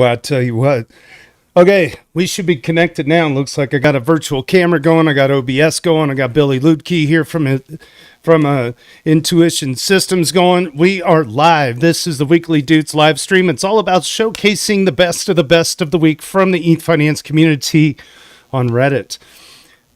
Well, I tell you what. Okay, we should be connected now. Looks like I got a virtual camera going. I got OBS going. I got Billy Luedtke here from Intuition Systems going. We are live. This is the Weekly Doots live stream. It's all about showcasing the best of the week from the Ethfinance community on Reddit.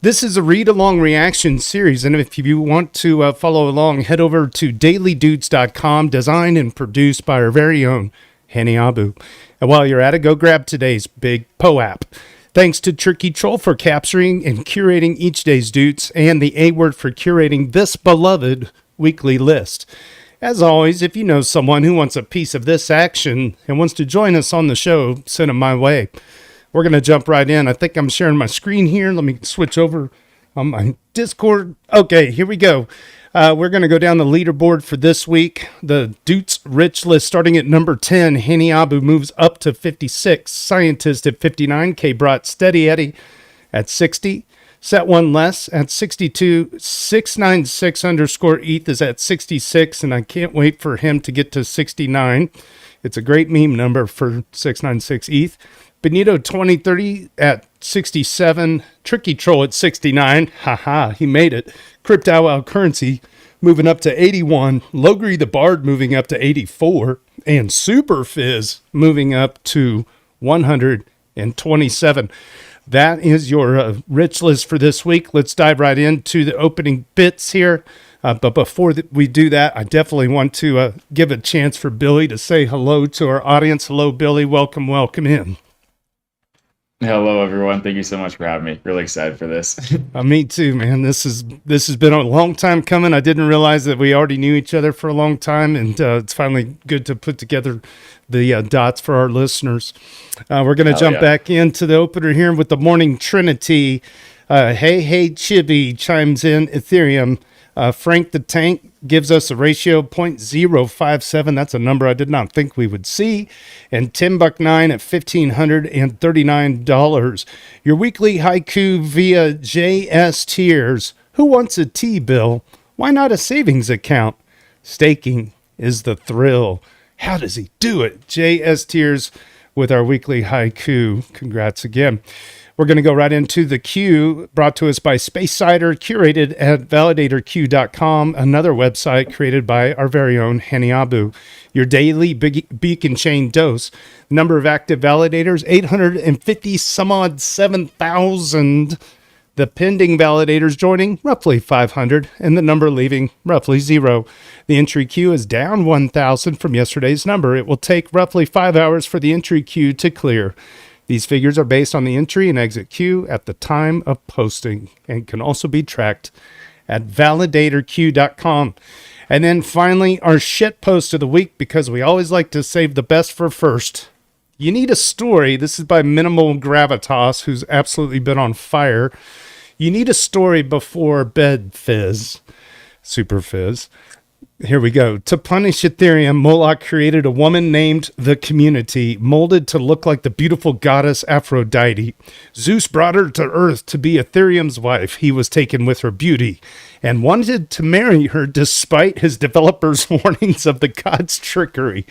This is a read-along reaction series, and if you want to follow along, head over to dailydoots.com, designed and produced by our very own Hanniabu. And while you're at it, go grab today's big POAP. Thanks to Tricky Troll for capturing and curating each day's Doots, and the A word for curating this beloved weekly list. As always, if you know someone who wants a piece of this action and wants to join us on the show, send them my way. We're going to jump right in. I think I'm sharing my screen here. Let me switch over on my Discord. Okay, here we go. We're going to go down the leaderboard for this week. The Doots Rich list starting at number 10. Hanniabu moves up to 56. Scientist at 59. K-Brought Steady Eddie at 60. Set One Less at 62. 696 underscore ETH is at 66, and I can't wait for him to get to 69. It's a great meme number for 696 ETH. Benito 2030 at 67. Tricky Troll at 69. Haha, he made it. Crypto Currency moving up to 81. Logri the Bard moving up to 84. And Super Fizz moving up to 127. That is your rich list for this week. Let's dive right into the opening bits here. But before we do that, I definitely want to give a chance for Billy to say hello to our audience. Hello, Billy. Welcome in. Hello, everyone. Thank you so much for having me. Really excited for this. Me too, man. This has been a long time coming. I didn't realize that we already knew each other for a long time, and it's finally good to put together the dots for our listeners. We're going to jump back into the opener here with the Morning Trinity. Hey, Chibi chimes in Ethereum. Frank the Tank gives us a ratio of 0.057. That's a number I did not think we would see. And Timbuck9 at $1,539. Your weekly haiku via JS Tiers. Who wants a T-bill? Why not a savings account? Staking is the thrill. How does he do it? JS Tiers with our weekly haiku. Congrats again. We're going to go right into the queue brought to us by SpaceSider, curated at validatorq.com, another website created by our very own Hanniabu. Your daily beacon chain dose. Number of active validators, 850 some odd 7,000. The pending validators joining, roughly 500, and the number leaving, roughly 0. The entry queue is down 1,000 from yesterday's number. It will take roughly 5 hours for the entry queue to clear. These figures are based on the entry and exit queue at the time of posting and can also be tracked at validatorq.com. And then finally, our shit post of the week, because we always like to save the best for first. You need a story. This is by Minimal Gravitas, who's absolutely been on fire. You need a story before bed, Fizz. Super Fizz. Here we go. To punish Ethereum, Moloch created a woman named the Community, molded to look like the beautiful goddess Aphrodite. Zeus brought her to Earth to be Ethereum's wife. He was taken with her beauty and wanted to marry her despite his developers' warnings of the god's trickery.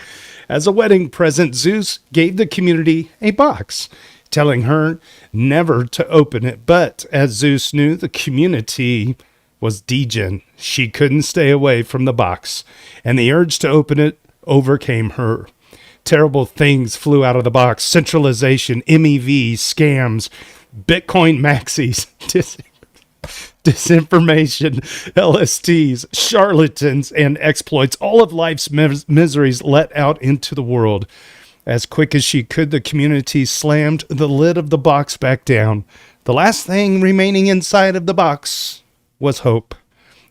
As a wedding present, Zeus gave the Community a box, telling her never to open it. But as Zeus knew, the Community was degen. She couldn't stay away from the box, and the urge to open it overcame her. Terrible things flew out of the box. Centralization, MEV, scams, Bitcoin maxis, disinformation, LSTs, charlatans, and exploits. All of life's miseries let out into the world. As quick as she could, the Community slammed the lid of the box back down. The last thing remaining inside of the box was hope.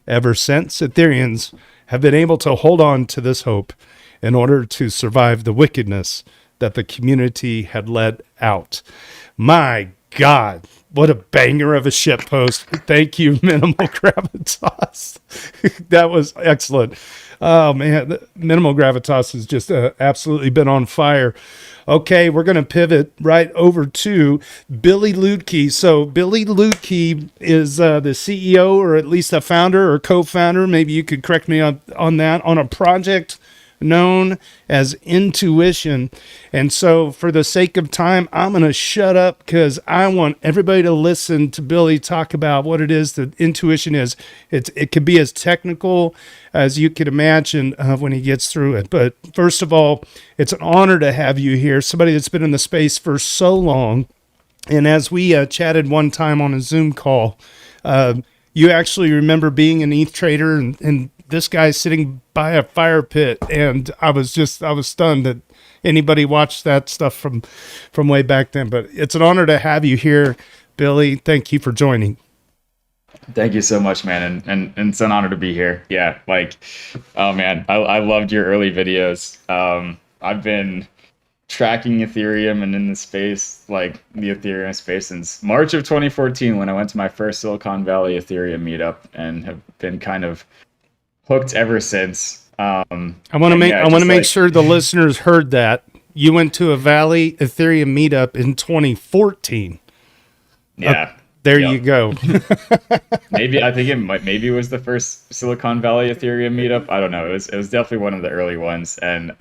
Ever since, Ethereans have been able to hold on to this hope in order to survive the wickedness that the Community had let out. My God, what a banger of a shit post. Thank you, Minimal Gravitas. That was excellent. Oh, man, Minimal Gravitas has just absolutely been on fire. Okay, we're going to pivot right over to Billy Luedtke. So Billy Luedtke is the CEO, or at least a founder or co-founder. Maybe you could correct me on that, on a project known as intuition. And so for the sake of time, I'm going to shut up because I want everybody to listen to Billy talk about what it is that intuition is. It could be as technical as you could imagine when he gets through it. But first of all, it's an honor to have you here, somebody that's been in the space for so long. And as we chatted one time on a Zoom call, you actually remember being an ETH trader and this guy sitting by a fire pit. And I was stunned that anybody watched that stuff from way back then. But it's an honor to have you here, Billy. Thank you for joining. Thank you so much, man. And it's an honor to be here. Yeah. Like, oh man, I loved your early videos. I've been tracking Ethereum and in the space, like the Ethereum space, since March of 2014 when I went to my first Silicon Valley Ethereum meetup, and have been kind of hooked ever since. I want to make sure the listeners heard that you went to a Valley Ethereum meetup in 2014. Yeah. There you go. Maybe it was the first Silicon Valley Ethereum meetup. I don't know. It was definitely one of the early ones, and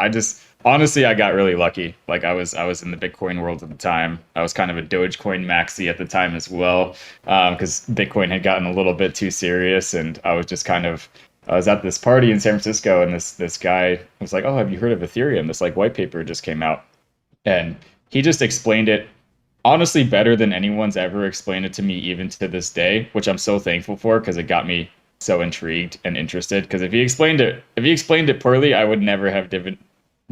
honestly, I got really lucky. Like I was in the Bitcoin world at the time. I was kind of a Dogecoin maxi at the time as well, because Bitcoin had gotten a little bit too serious, and I was at this party in San Francisco, and this guy was like, "Oh, have you heard of Ethereum? This like white paper just came out," and he just explained it honestly better than anyone's ever explained it to me, even to this day, which I'm so thankful for, because it got me so intrigued and interested. Because if he explained it poorly, I would never have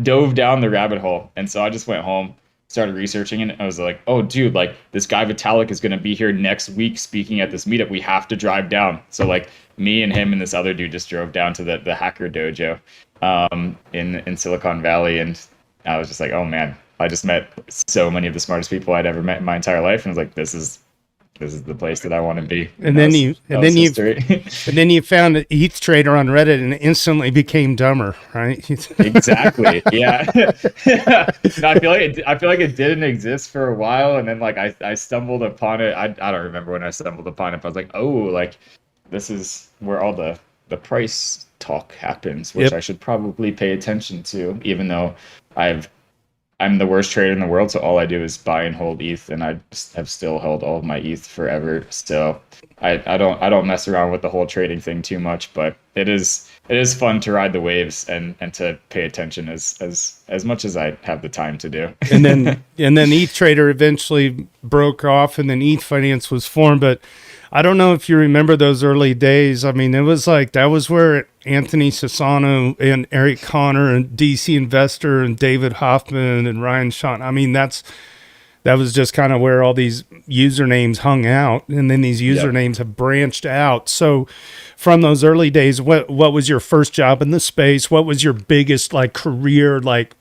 dove down the rabbit hole. And so I just went home, started researching it. And I was like, oh, dude, like this guy Vitalik is going to be here next week speaking at this meetup. We have to drive down. So like me and him and this other dude just drove down to the hacker dojo in Silicon Valley. And I was just like, oh man, I just met so many of the smartest people I'd ever met in my entire life. And I was like, this is the place that I want to be. And then you found an ETH trader on Reddit and instantly became dumber, right? Exactly. Yeah. No, I feel like it didn't exist for a while, and then like I stumbled upon it. I don't remember when I stumbled upon it, but I was like, oh, like this is where all the price talk happens, which I should probably pay attention to, even though I'm the worst trader in the world, so all I do is buy and hold ETH, and I have still held all of my ETH forever. So I don't mess around with the whole trading thing too much, but it is fun to ride the waves and to pay attention as much as I have the time to do. and then ETH Trader eventually broke off, and then Ethfinance was formed. But I don't know if you remember those early days. I mean, it was like that was where Anthony Sassano and Eric Connor and DC Investor and David Hoffman and Ryan Sean. I mean, that was just kind of where all these usernames hung out, and then these usernames have branched out. So from those early days, what was your first job in the space? What was your biggest like career like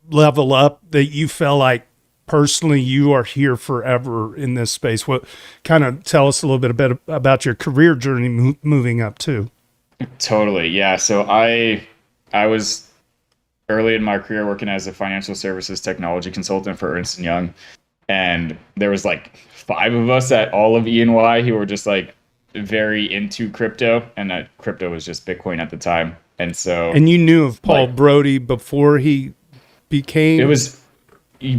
level up that you felt like personally you are here forever in this space? What kind of tell us a little bit about your career journey moving up too? Totally. Yeah. So I was early in my career working as a financial services technology consultant for Ernst & Young. And there was like 5 of us at all of E&Y who were just like very into crypto. And crypto was just Bitcoin at the time. And so. And you knew of Paul Brody before he became.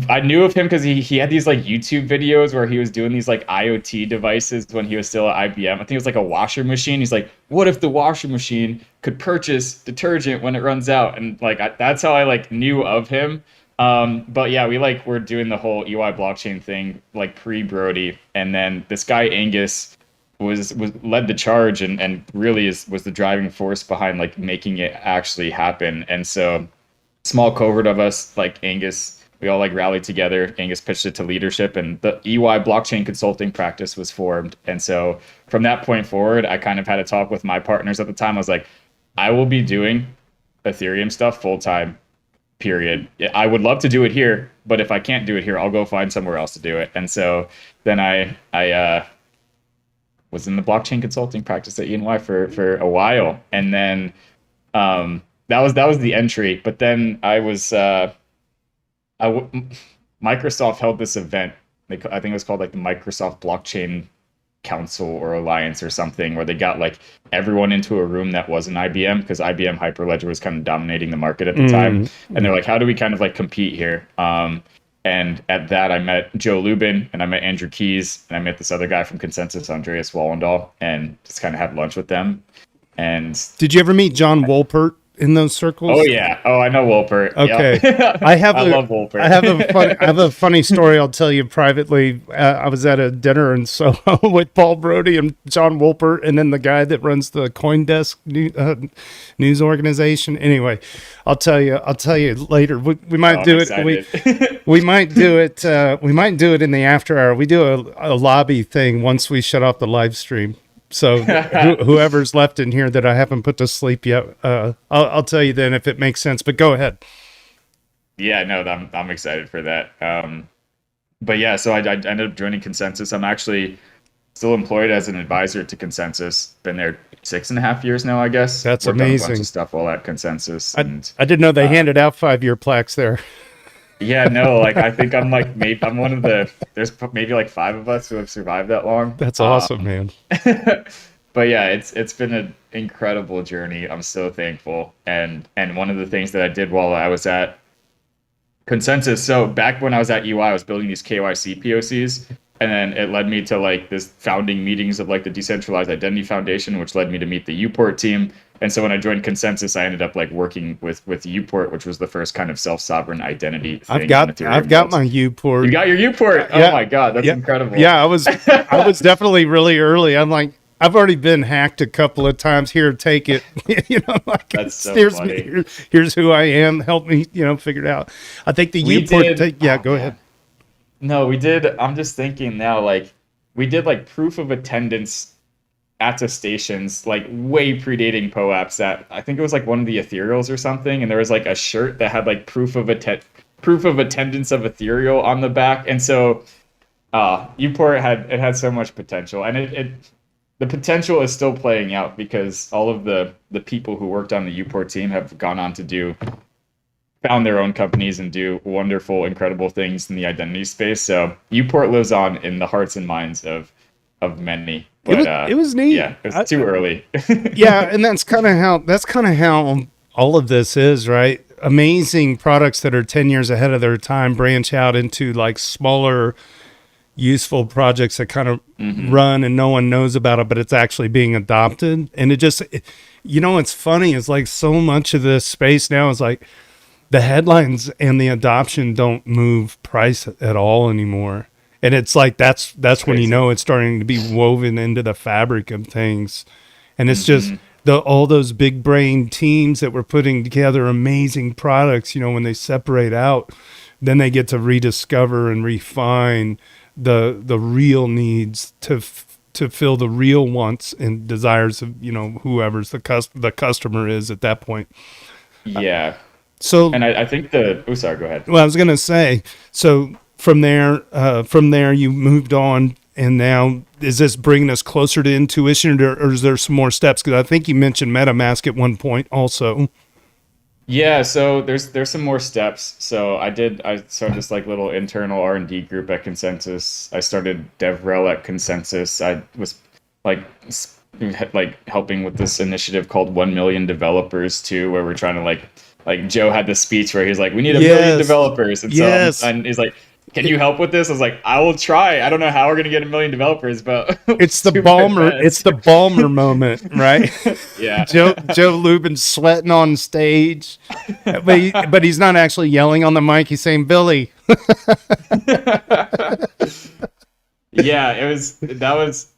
I knew of him because he had these like YouTube videos where he was doing these like IoT devices when he was still at IBM. I think it was like a washer machine. He's like, what if the washer machine could purchase detergent when it runs out? And like that's how I like knew of him. But yeah, we like were doing the whole EY blockchain thing like pre-Brody, and then this guy Angus was led the charge and really was the driving force behind like making it actually happen. And so small cohort of us, like Angus. We all like rallied together. Angus pitched it to leadership, and the EY blockchain consulting practice was formed. And so from that point forward, I kind of had a talk with my partners at the time. I was like, I will be doing Ethereum stuff full time, period. I would love to do it here, but if I can't do it here, I'll go find somewhere else to do it. And so then I was in the blockchain consulting practice at EY for a while. And then that was the entry. But then Microsoft held this event. I think it was called like the Microsoft Blockchain council or alliance or something where they got like everyone into a room that wasn't IBM, because IBM Hyperledger was kind of dominating the market at the time. And they're like, how do we kind of like compete here? And at that, I met Joe Lubin, and I met Andrew Keys, and I met this other guy from Consensus, Andreas Wallendahl, and just kind of had lunch with them. And did you ever meet John Wolpert in those circles? oh yeah, I know Wolpert. Okay, Yep. I love Wolpert. I have a funny story I'll tell you privately. I was at a dinner in Soho with Paul Brody and John Wolpert, and then the guy that runs the CoinDesk news organization. Anyway, I'll tell you later. We might do it. We might do it. We might do it in the after hour. We do a lobby thing once we shut off the live stream. So whoever's left in here that I haven't put to sleep yet, I'll tell you then if it makes sense. But go ahead. Yeah, no, I'm excited for that. But yeah, so I ended up joining Consensus. I'm actually still employed as an advisor to Consensus. Been there 6.5 years now, I guess. That's Worked on a amazing. bunch of stuff while at Consensus. I didn't know they handed out 5-year plaques there. Yeah, no, like I think I'm like maybe I'm one of there's maybe like 5 of us who have survived that long. That's awesome, man. But yeah, it's been an incredible journey. I'm so thankful. And one of the things that I did while I was at Consensus, so back when I was at UI, I was building these KYC POCs, and then it led me to like this founding meetings of like the Decentralized Identity Foundation, which led me to meet the Uport team. And so when I joined Consensus, I ended up like working with Uport, which was the first kind of self-sovereign identity thing. I've got my Uport. You got your Uport. Yeah. Oh my God, that's incredible. Yeah, I was definitely really early. I'm like, I've already been hacked a couple of times. Here, take it. Like that's so here's funny. me. Here's who I am. Help me, figure it out. I think the Uport. Go ahead. No, we did. I'm just thinking now, like we did like proof of attendance attestations, like way predating POAPs. That I think it was like one of the ethereals or something, and there was like a shirt that had like proof of attendance of ethereal on the back. And so Uport had so much potential, and the potential is still playing out because all of the people who worked on the Uport team have gone on to found their own companies and do wonderful, incredible things in the identity space. So Uport lives on in the hearts and minds of many. But it was neat. Yeah, it was too early. Yeah, and that's kind of how all of this is, right? Amazing products that are 10 years ahead of their time branch out into like smaller, useful projects that kind of run and no one knows about it, but it's actually being adopted. And what's funny is like so much of this space now is like the headlines and the adoption don't move price at all anymore. And it's like that's when it's starting to be woven into the fabric of things. And it's just all those big brain teams that were putting together amazing products, when they separate out, then they get to rediscover and refine the real needs to fill the real wants and desires of, whoever's the customer is at that point. Yeah. So, and I think sorry, go ahead. Well, I was going to say, so from there you moved on, and now is this bringing us closer to intuition, or is there some more steps? Because I think you mentioned MetaMask at one point also. Yeah, so there's some more steps. So I started this like little internal R&D group at Consensus. I started DevRel at Consensus. I was like helping with this initiative called 1 million developers too, where we're trying to like Joe had this speech where he's like, we need 1 million developers. And so and he's like, can you help with this? I was like, I will try. I don't know how we're going to get 1 million developers, but it's the Balmer moment, right? Yeah. Joe Lubin's sweating on stage, but he's not actually yelling on the mic. He's saying, Billy. Yeah, that was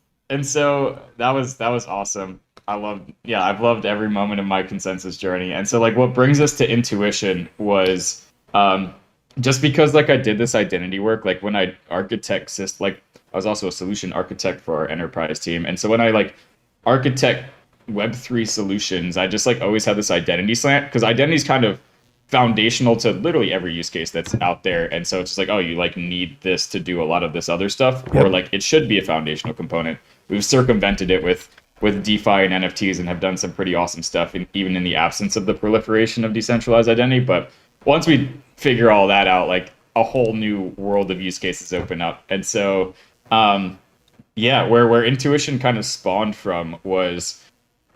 awesome. I've loved every moment of my Consensus journey. And so like what brings us to intuition was just because like I did this identity work, like when I architect I was also a solution architect for our enterprise team. And so when I like architect Web3 solutions, I just like always had this identity slant, because identity is kind of foundational to literally every use case that's out there. And so it's just like, oh, you like need this to do a lot of this other stuff, or like it should be a foundational component. We've circumvented it with DeFi and NFTs and have done some pretty awesome stuff, even in the absence of the proliferation of decentralized identity. But once we figure all that out, like a whole new world of use cases open up. And so Yeah, where intuition kind of spawned from was,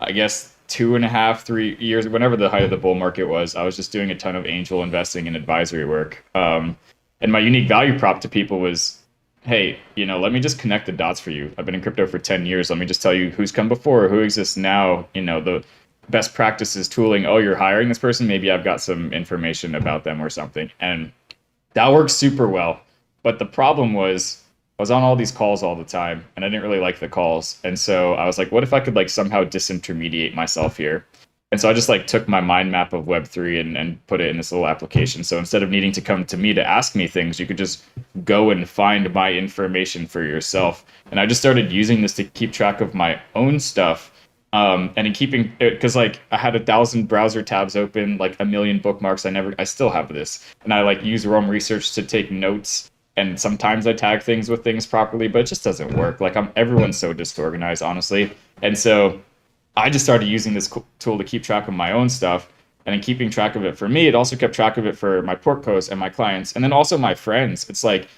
I guess, 2.5, 3 years, whenever the height of the bull market was. I was just doing a ton of angel investing and advisory work. And my unique value prop to people was, hey, let me just connect the dots for you. I've been in crypto for 10 years. Let me just tell you who's come before, who exists now, the best practices, tooling. Oh, you're hiring this person. Maybe I've got some information about them or something. And that works super well. But the problem was I was on all these calls all the time and I didn't really like the calls. And so I was like, what if I could like somehow disintermediate myself here? And so I just like took my mind map of Web3 and put it in this little application. So instead of needing to come to me to ask me things, you could just go and find my information for yourself. And I just started using this to keep track of my own stuff. And in keeping it, because like I had 1,000 browser tabs open, like 1 million bookmarks. I still have this. And I like use Roam Research to take notes. And sometimes I tag things with things properly, but it just doesn't work. Like everyone's so disorganized, honestly. And so I just started using this tool to keep track of my own stuff. And in keeping track of it for me, it also kept track of it for my portcos and my clients. And then also my friends. It's like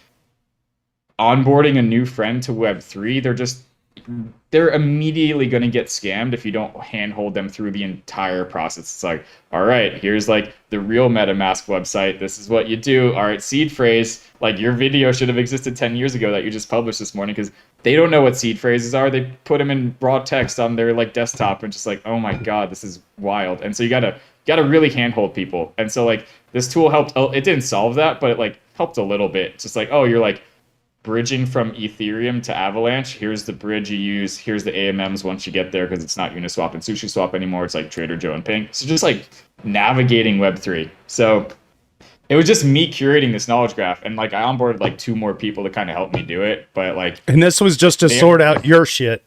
onboarding a new friend to Web3, they're immediately going to get scammed if you don't handhold them through the entire process. It's like, all right, here's like the real MetaMask website. This is what you do. All right, seed phrase. Like your video should have existed 10 years ago that you just published this morning, because they don't know what seed phrases are. They put them in raw text on their like desktop and just like, oh my God, this is wild. And so you gotta really handhold people. And so like this tool helped. It didn't solve that, but it like helped a little bit. Just like, oh, you're like bridging from Ethereum to Avalanche. Here's the bridge you use. Here's the AMMs once you get there, because it's not Uniswap and SushiSwap anymore. It's like Trader Joe and Ping. So just like navigating Web3. So it was just me curating this knowledge graph, and like I onboarded like 2 more people to kind of help me do it. But like, And this was just to sort out your shit.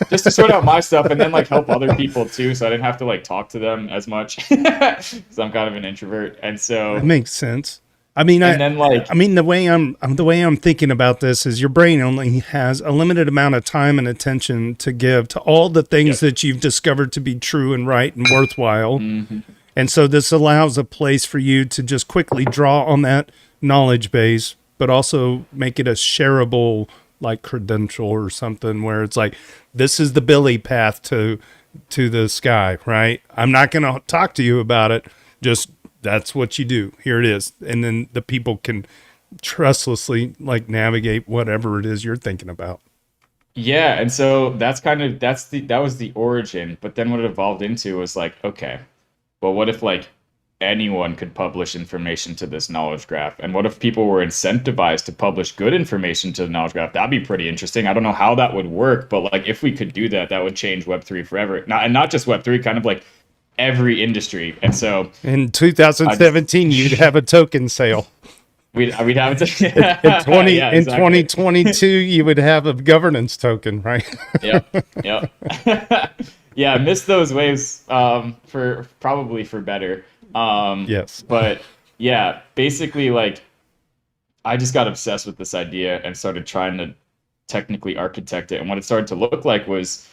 just to sort out my stuff, and then like help other people too, so I didn't have to like talk to them as much. So I'm kind of an introvert, and so That makes sense. I mean, the way I'm thinking about this is your brain only has a limited amount of time and attention to give to all the things that you've discovered to be true and right and worthwhile. Mm-hmm. And so this allows a place for you to just quickly draw on that knowledge base, but also make it a shareable like credential or something where it's like, this is the Billy path to the sky, right? I'm not going to talk to you about it. Just that's what you do. Here it is. And then the people can trustlessly like navigate whatever it is you're thinking about. Yeah, and so that was the origin. But then what it evolved into was like, okay, well, what if like anyone could publish information to this knowledge graph? And what if people were incentivized to publish good information to the knowledge graph? That'd be pretty interesting. I don't know how that would work, but like if we could do that, that would change Web3 forever. Not just Web3, kind of like every industry. And so in 2017, you'd have a token sale. We'd have it in 2022, you would have a governance token, right? Yep. Yeah, I missed those waves for better. Yes. But yeah, basically like I just got obsessed with this idea and started trying to technically architect it. And what it started to look like was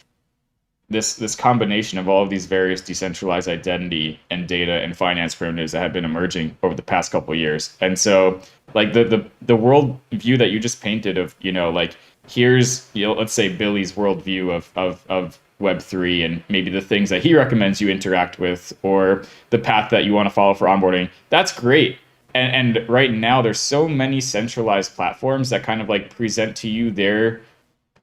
this combination of all of these various decentralized identity and data and finance primitives that have been emerging over the past couple of years. And so like the world view that you just painted of, like here's, let's say Billy's worldview of Web3 and maybe the things that he recommends you interact with or the path that you want to follow for onboarding. That's great. And right now there's so many centralized platforms that kind of like present to you their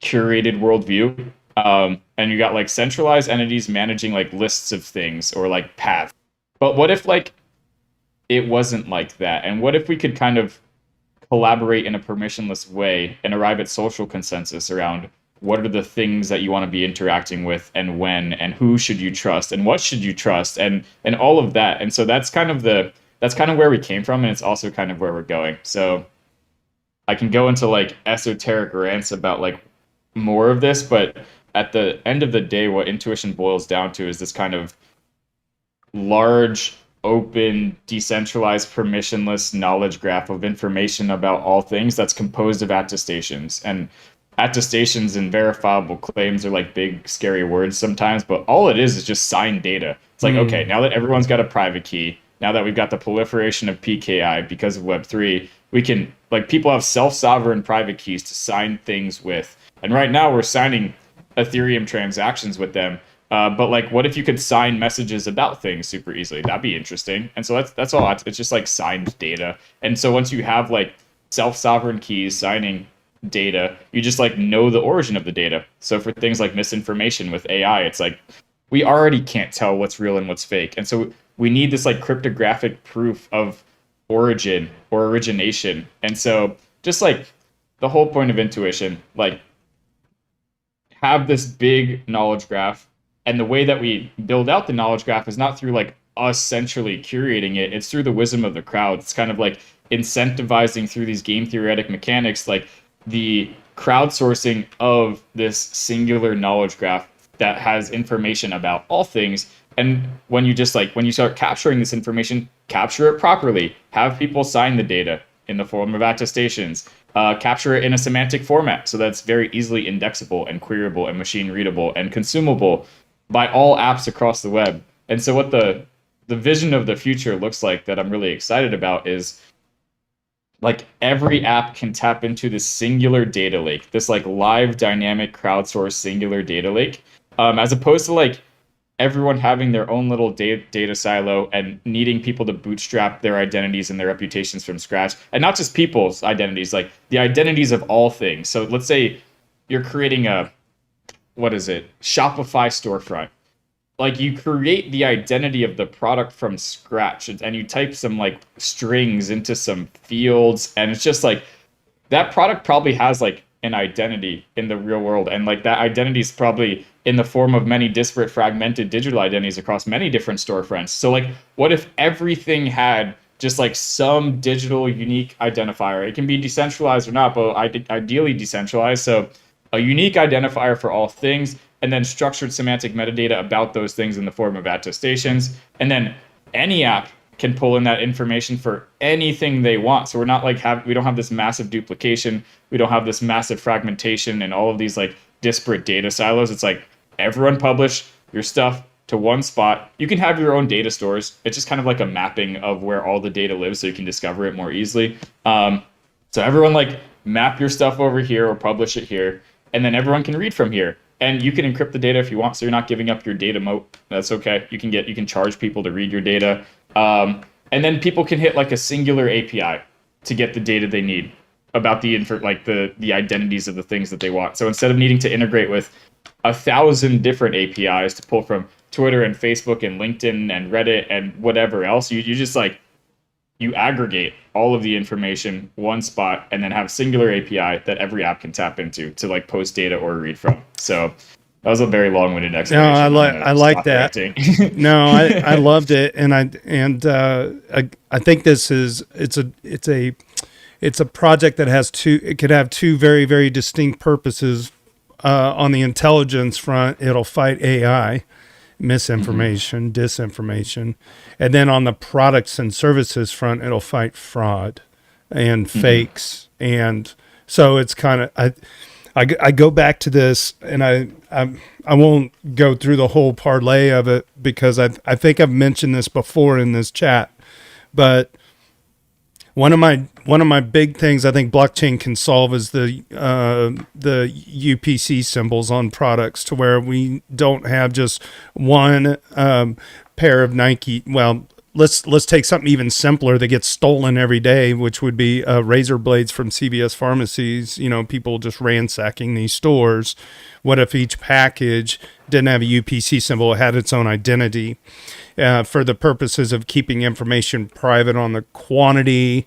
curated worldview. And you got like centralized entities managing like lists of things or like paths. But what if like it wasn't like that? And what if we could kind of collaborate in a permissionless way and arrive at social consensus around what are the things that you want to be interacting with and when and who should you trust and what should you trust and all of that. And so that's kind of where we came from, and it's also kind of where we're going. So I can go into like esoteric rants about like more of this, but at the end of the day, what intuition boils down to is this kind of large, open, decentralized, permissionless knowledge graph of information about all things that's composed of attestations. And attestations and verifiable claims are like big, scary words sometimes, but all it is just signed data. It's like, okay, now that everyone's got a private key, now that we've got the proliferation of PKI because of Web3, we can, like, people have self-sovereign private keys to sign things with. And right now we're signing Ethereum transactions with them. But like, what if you could sign messages about things super easily? That'd be interesting. And so that's all. It's just like signed data. And so once you have like self-sovereign keys signing data, you just like know the origin of the data. So for things like misinformation with AI, it's like we already can't tell what's real and what's fake. And so we need this like cryptographic proof of origin or origination. And so just like the whole point of intuition, like have this big knowledge graph. And the way that we build out the knowledge graph is not through like us centrally curating it. It's through the wisdom of the crowd. It's kind of like incentivizing through these game theoretic mechanics, like the crowdsourcing of this singular knowledge graph that has information about all things. And when you just like, when you start capturing this information, capture it properly, have people sign the data in the form of attestations, capture it in a semantic format so that's very easily indexable and queryable and machine readable and consumable by all apps across the web. And so what the vision of the future looks like that I'm really excited about is like every app can tap into this singular data lake, this like live dynamic crowdsourced singular data lake, as opposed to like everyone having their own little data silo and needing people to bootstrap their identities and their reputations from scratch. And not just people's identities, like the identities of all things. So let's say you're creating a, what is it, Shopify storefront. Like you create the identity of the product from scratch and you type some like strings into some fields, and it's just like that product probably has like an identity in the real world, and like that identity is probably in the form of many disparate fragmented digital identities across many different storefronts. So like what if everything had just like some digital unique identifier? It can be decentralized or not, but ideally decentralized. So a unique identifier for all things, and then structured semantic metadata about those things in the form of attestations. And then any app can pull in that information for anything they want. So we're not like we don't have this massive duplication. We don't have this massive fragmentation and all of these like disparate data silos. It's like everyone publish your stuff to one spot. You can have your own data stores. It's just kind of like a mapping of where all the data lives so you can discover it more easily. So everyone like map your stuff over here or publish it here, and then everyone can read from here. And you can encrypt the data if you want, so you're not giving up your data moat. That's okay. You can charge people to read your data. And then people can hit like a singular API to get the data they need about the identities of the things that they want. So instead of needing to integrate with 1,000 different APIs to pull from Twitter and Facebook and LinkedIn and Reddit and whatever else, you just like, you aggregate all of the information one spot and then have singular API that every app can tap into to like post data or read from. So that was a very long-winded explanation. No, I like that. No, I loved it, and I think this is it's a project that has it could have two very, very distinct purposes. On the intelligence front, it'll fight AI, misinformation, disinformation, and then on the products and services front, it'll fight fraud and fakes. And so it's kind of I go back to this, and I won't go through the whole parlay of it because I think I've mentioned this before in this chat, but one of my big things I think blockchain can solve is the UPC symbols on products, to where we don't have just one pair of Nike. Well, let's take something even simpler that gets stolen every day, which would be razor blades from CVS pharmacies. You know, people just ransacking these stores. What if each package didn't have a UPC symbol? It had its own identity for the purposes of keeping information private on the quantity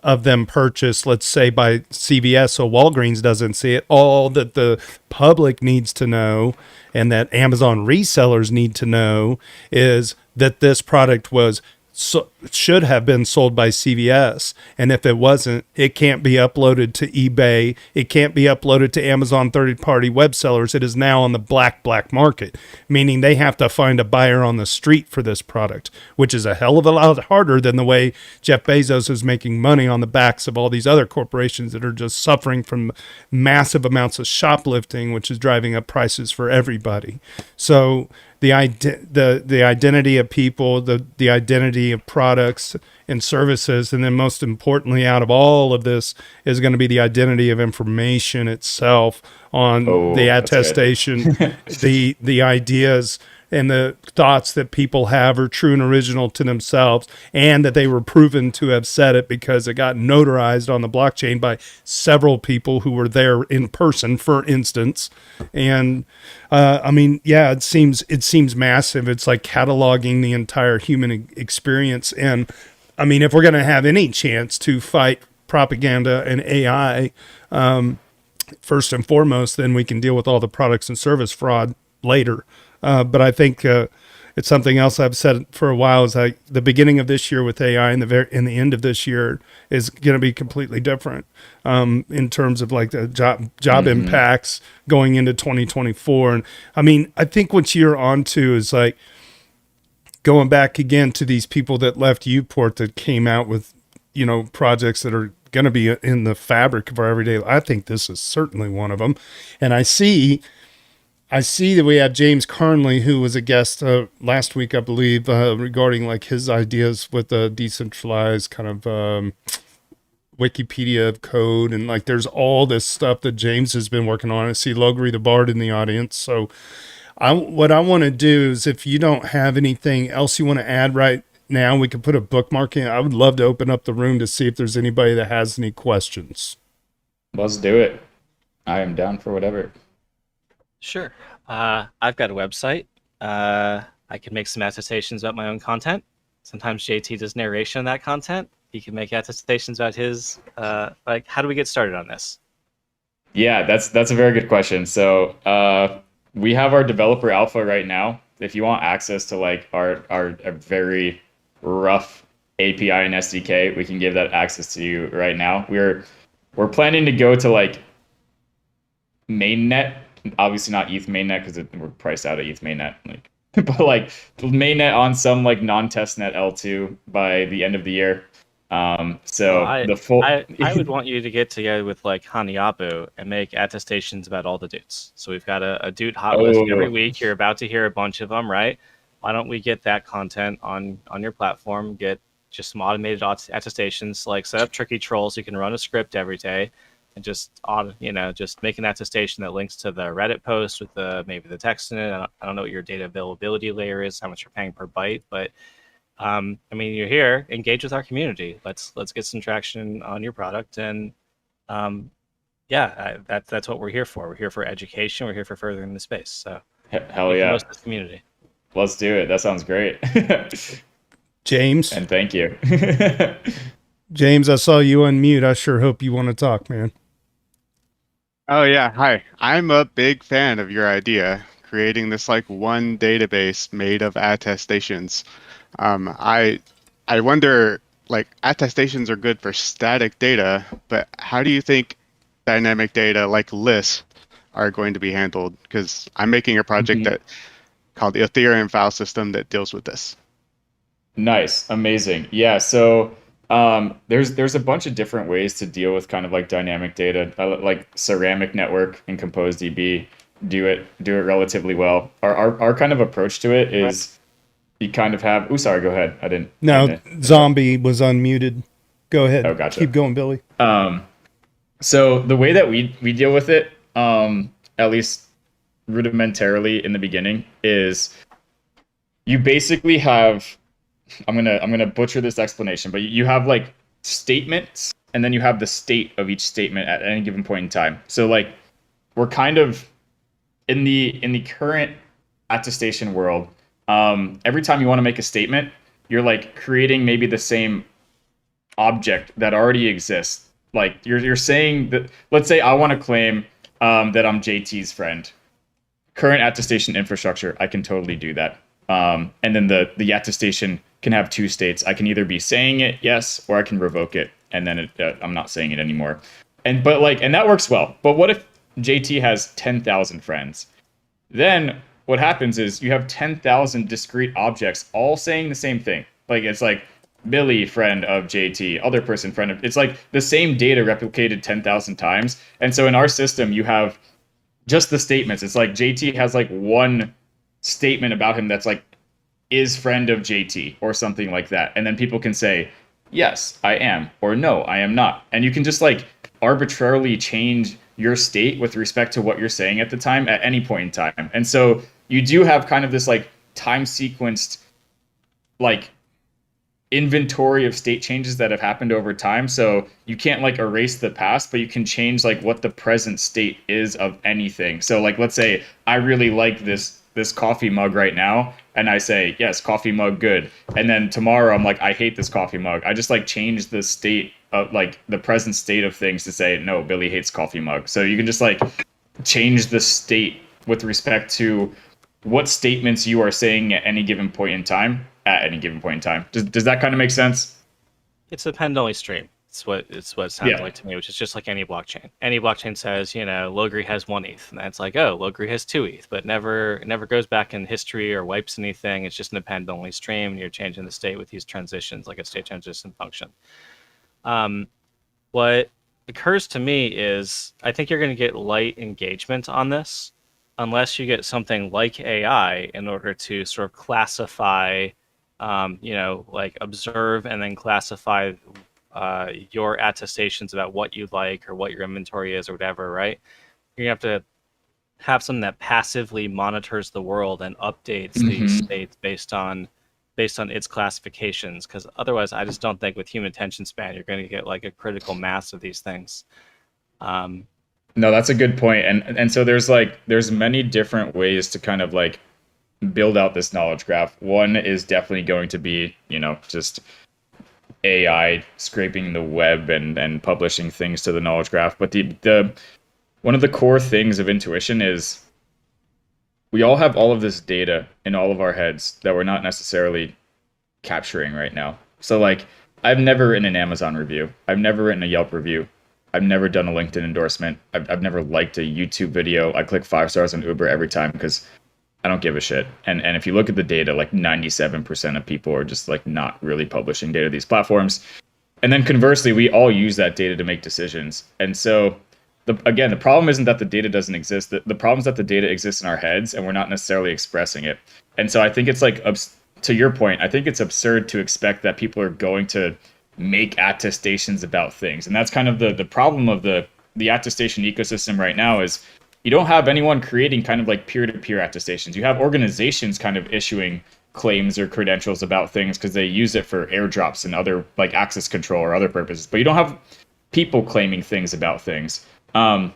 of them purchased, let's say by CVS, so Walgreens doesn't see it. All that the public needs to know and that Amazon resellers need to know is that this product should have been sold by CVS, and if it wasn't, it can't be uploaded to eBay. It can't be uploaded to Amazon third-party web sellers. It is now on the black market, meaning they have to find a buyer on the street for this product, which is a hell of a lot harder than the way Jeff Bezos is making money on the backs of all these other corporations that are just suffering from massive amounts of shoplifting, which is driving up prices for everybody. So the identity of people, the identity of products and services, and then most importantly, out of all of this, is going to be the identity of information itself on the That's good. attestation, the ideas and the thoughts that people have are true and original to themselves, and that they were proven to have said it because it got notarized on the blockchain by several people who were there in person, for instance. And I mean, yeah, it seems massive. It's like cataloging the entire human experience. And I mean, if we're going to have any chance to fight propaganda and AI, first and foremost, then we can deal with all the products and service fraud later. But I think it's something else I've said for a while is like the beginning of this year with AI and the end of this year is going to be completely different in terms of like the job impacts going into 2024. And I mean, I think what you're onto is like going back again to these people that left Uport that came out with, you know, projects that are going to be in the fabric of our everyday life. I think this is certainly one of them. And I see that we have James Carnley, who was a guest last week, I believe, regarding like his ideas with the decentralized kind of Wikipedia of code. And like there's all this stuff that James has been working on. I see Logri the Bard in the audience. So what I want to do is, if you don't have anything else you want to add right now, we could put a bookmark in. I would love to open up the room to see if there's anybody that has any questions. Let's do it. I am down for whatever. Sure. I've got a website. I can make some attestations about my own content. Sometimes JT does narration of that content. He can make attestations about his. Like, how do we get started on this? Yeah, that's a very good question. So we have our developer alpha right now. If you want access to like our very rough API and SDK, we can give that access to you right now. We're planning to go to like mainnet. Obviously not ETH mainnet because we're priced out of ETH mainnet, like, but like mainnet on some like non-testnet L2 by the end of the year. So the full. I would want you to get together with like Hanniabu and make attestations about all the Doots. So we've got a Doot hot list every week. You're about to hear a bunch of them, right? Why don't we get that content on your platform? Get just some automated attestations, like set up tricky trolls. You can run a script every day. And just make an attestation that links to the Reddit post with maybe the text in it. I don't know what your data availability layer is, how much you're paying per byte, but I mean, you're here, engage with our community. Let's get some traction on your product, and that's what we're here for. We're here for education. We're here for furthering the space. So hell yeah, most of the community. Let's do it. That sounds great. James, and thank you. James, I saw you unmute. I sure hope you want to talk, man. Oh yeah, hi. I'm a big fan of your idea, creating this like one database made of attestations. I wonder, like, attestations are good for static data, but how do you think dynamic data like lists are going to be handled? Because I'm making a project that called the Ethereum file system that deals with this. Nice, amazing. Yeah, so there's a bunch of different ways to deal with kind of like dynamic data, like Ceramic Network and ComposeDB do it relatively well. Our kind of approach to it is you kind of have. Oh, sorry. Go ahead. I didn't. No, Zombie was unmuted. Go ahead. Oh, gotcha. Keep going, Billy. So the way that we deal with it, at least rudimentarily in the beginning, is you basically have. I'm gonna butcher this explanation, but you have like statements, and then you have the state of each statement at any given point in time. So like we're kind of in the current attestation world. Every time you want to make a statement, you're like creating maybe the same object that already exists. Like you're saying that. Let's say I want to claim that I'm JT's friend. Current attestation infrastructure, I can totally do that. And then the attestation can have two states. I can either be saying it, yes, or I can revoke it, and then I'm not saying it anymore. And that works well. But what if JT has 10,000 friends? Then what happens is you have 10,000 discrete objects all saying the same thing. Like it's like Billy, friend of JT, other person, friend of. It's like the same data replicated 10,000 times. And so in our system, you have just the statements. It's like JT has like one statement about him that's like, is friend of JT or something like that. And then people can say, yes, I am, or no, I am not. And you can just like arbitrarily change your state with respect to what you're saying at the time at any point in time. And so you do have kind of this like time sequenced like inventory of state changes that have happened over time. So you can't like erase the past, but you can change like what the present state is of anything. So like, let's say I really like this coffee mug right now, and I say, yes, coffee mug, good. And then tomorrow I'm like, I hate this coffee mug. I just like change the state of like the present state of things to say, no, Billy hates coffee mug. So you can just like change the state with respect to what statements you are saying at any given point in time. At any given point in time. Does that kind of make sense? It's a depend-only stream. It's what it sounds like to me, which is just like any blockchain. Any blockchain says, Logri has 1 ETH, and that's like, oh, Logri has 2 ETH, but it never goes back in history or wipes anything. It's just an append-only stream, and you're changing the state with these transitions, like a state transition function. What occurs to me is I think you're going to get light engagement on this, unless you get something like AI in order to sort of classify, like observe and then classify your attestations about what you like or what your inventory is or whatever, right? You have to have something that passively monitors the world and updates these states based on its classifications, because otherwise I just don't think with human attention span you're going to get like a critical mass of these things. No, that's a good point. And so there's many different ways to kind of like build out this knowledge graph. One is definitely going to be, just AI scraping the web and publishing things to the knowledge graph. But the one of the core things of intuition is we all have all of this data in all of our heads that we're not necessarily capturing right now. So like, I've never written an Amazon review. I've never written a Yelp review. I've never done a LinkedIn endorsement. I've never liked a YouTube video. I click 5 stars on Uber every time because I don't give a shit. And if you look at the data, like 97% of people are just like not really publishing data to these platforms. And then conversely, we all use that data to make decisions. And so the problem isn't that the data doesn't exist. The problem is that the data exists in our heads and we're not necessarily expressing it. And so I think it's like, to your point, I think it's absurd to expect that people are going to make attestations about things. And that's kind of the problem of the attestation ecosystem right now is you don't have anyone creating kind of like peer-to-peer attestations. You have organizations kind of issuing claims or credentials about things because they use it for airdrops and other like access control or other purposes. But you don't have people claiming things about things. But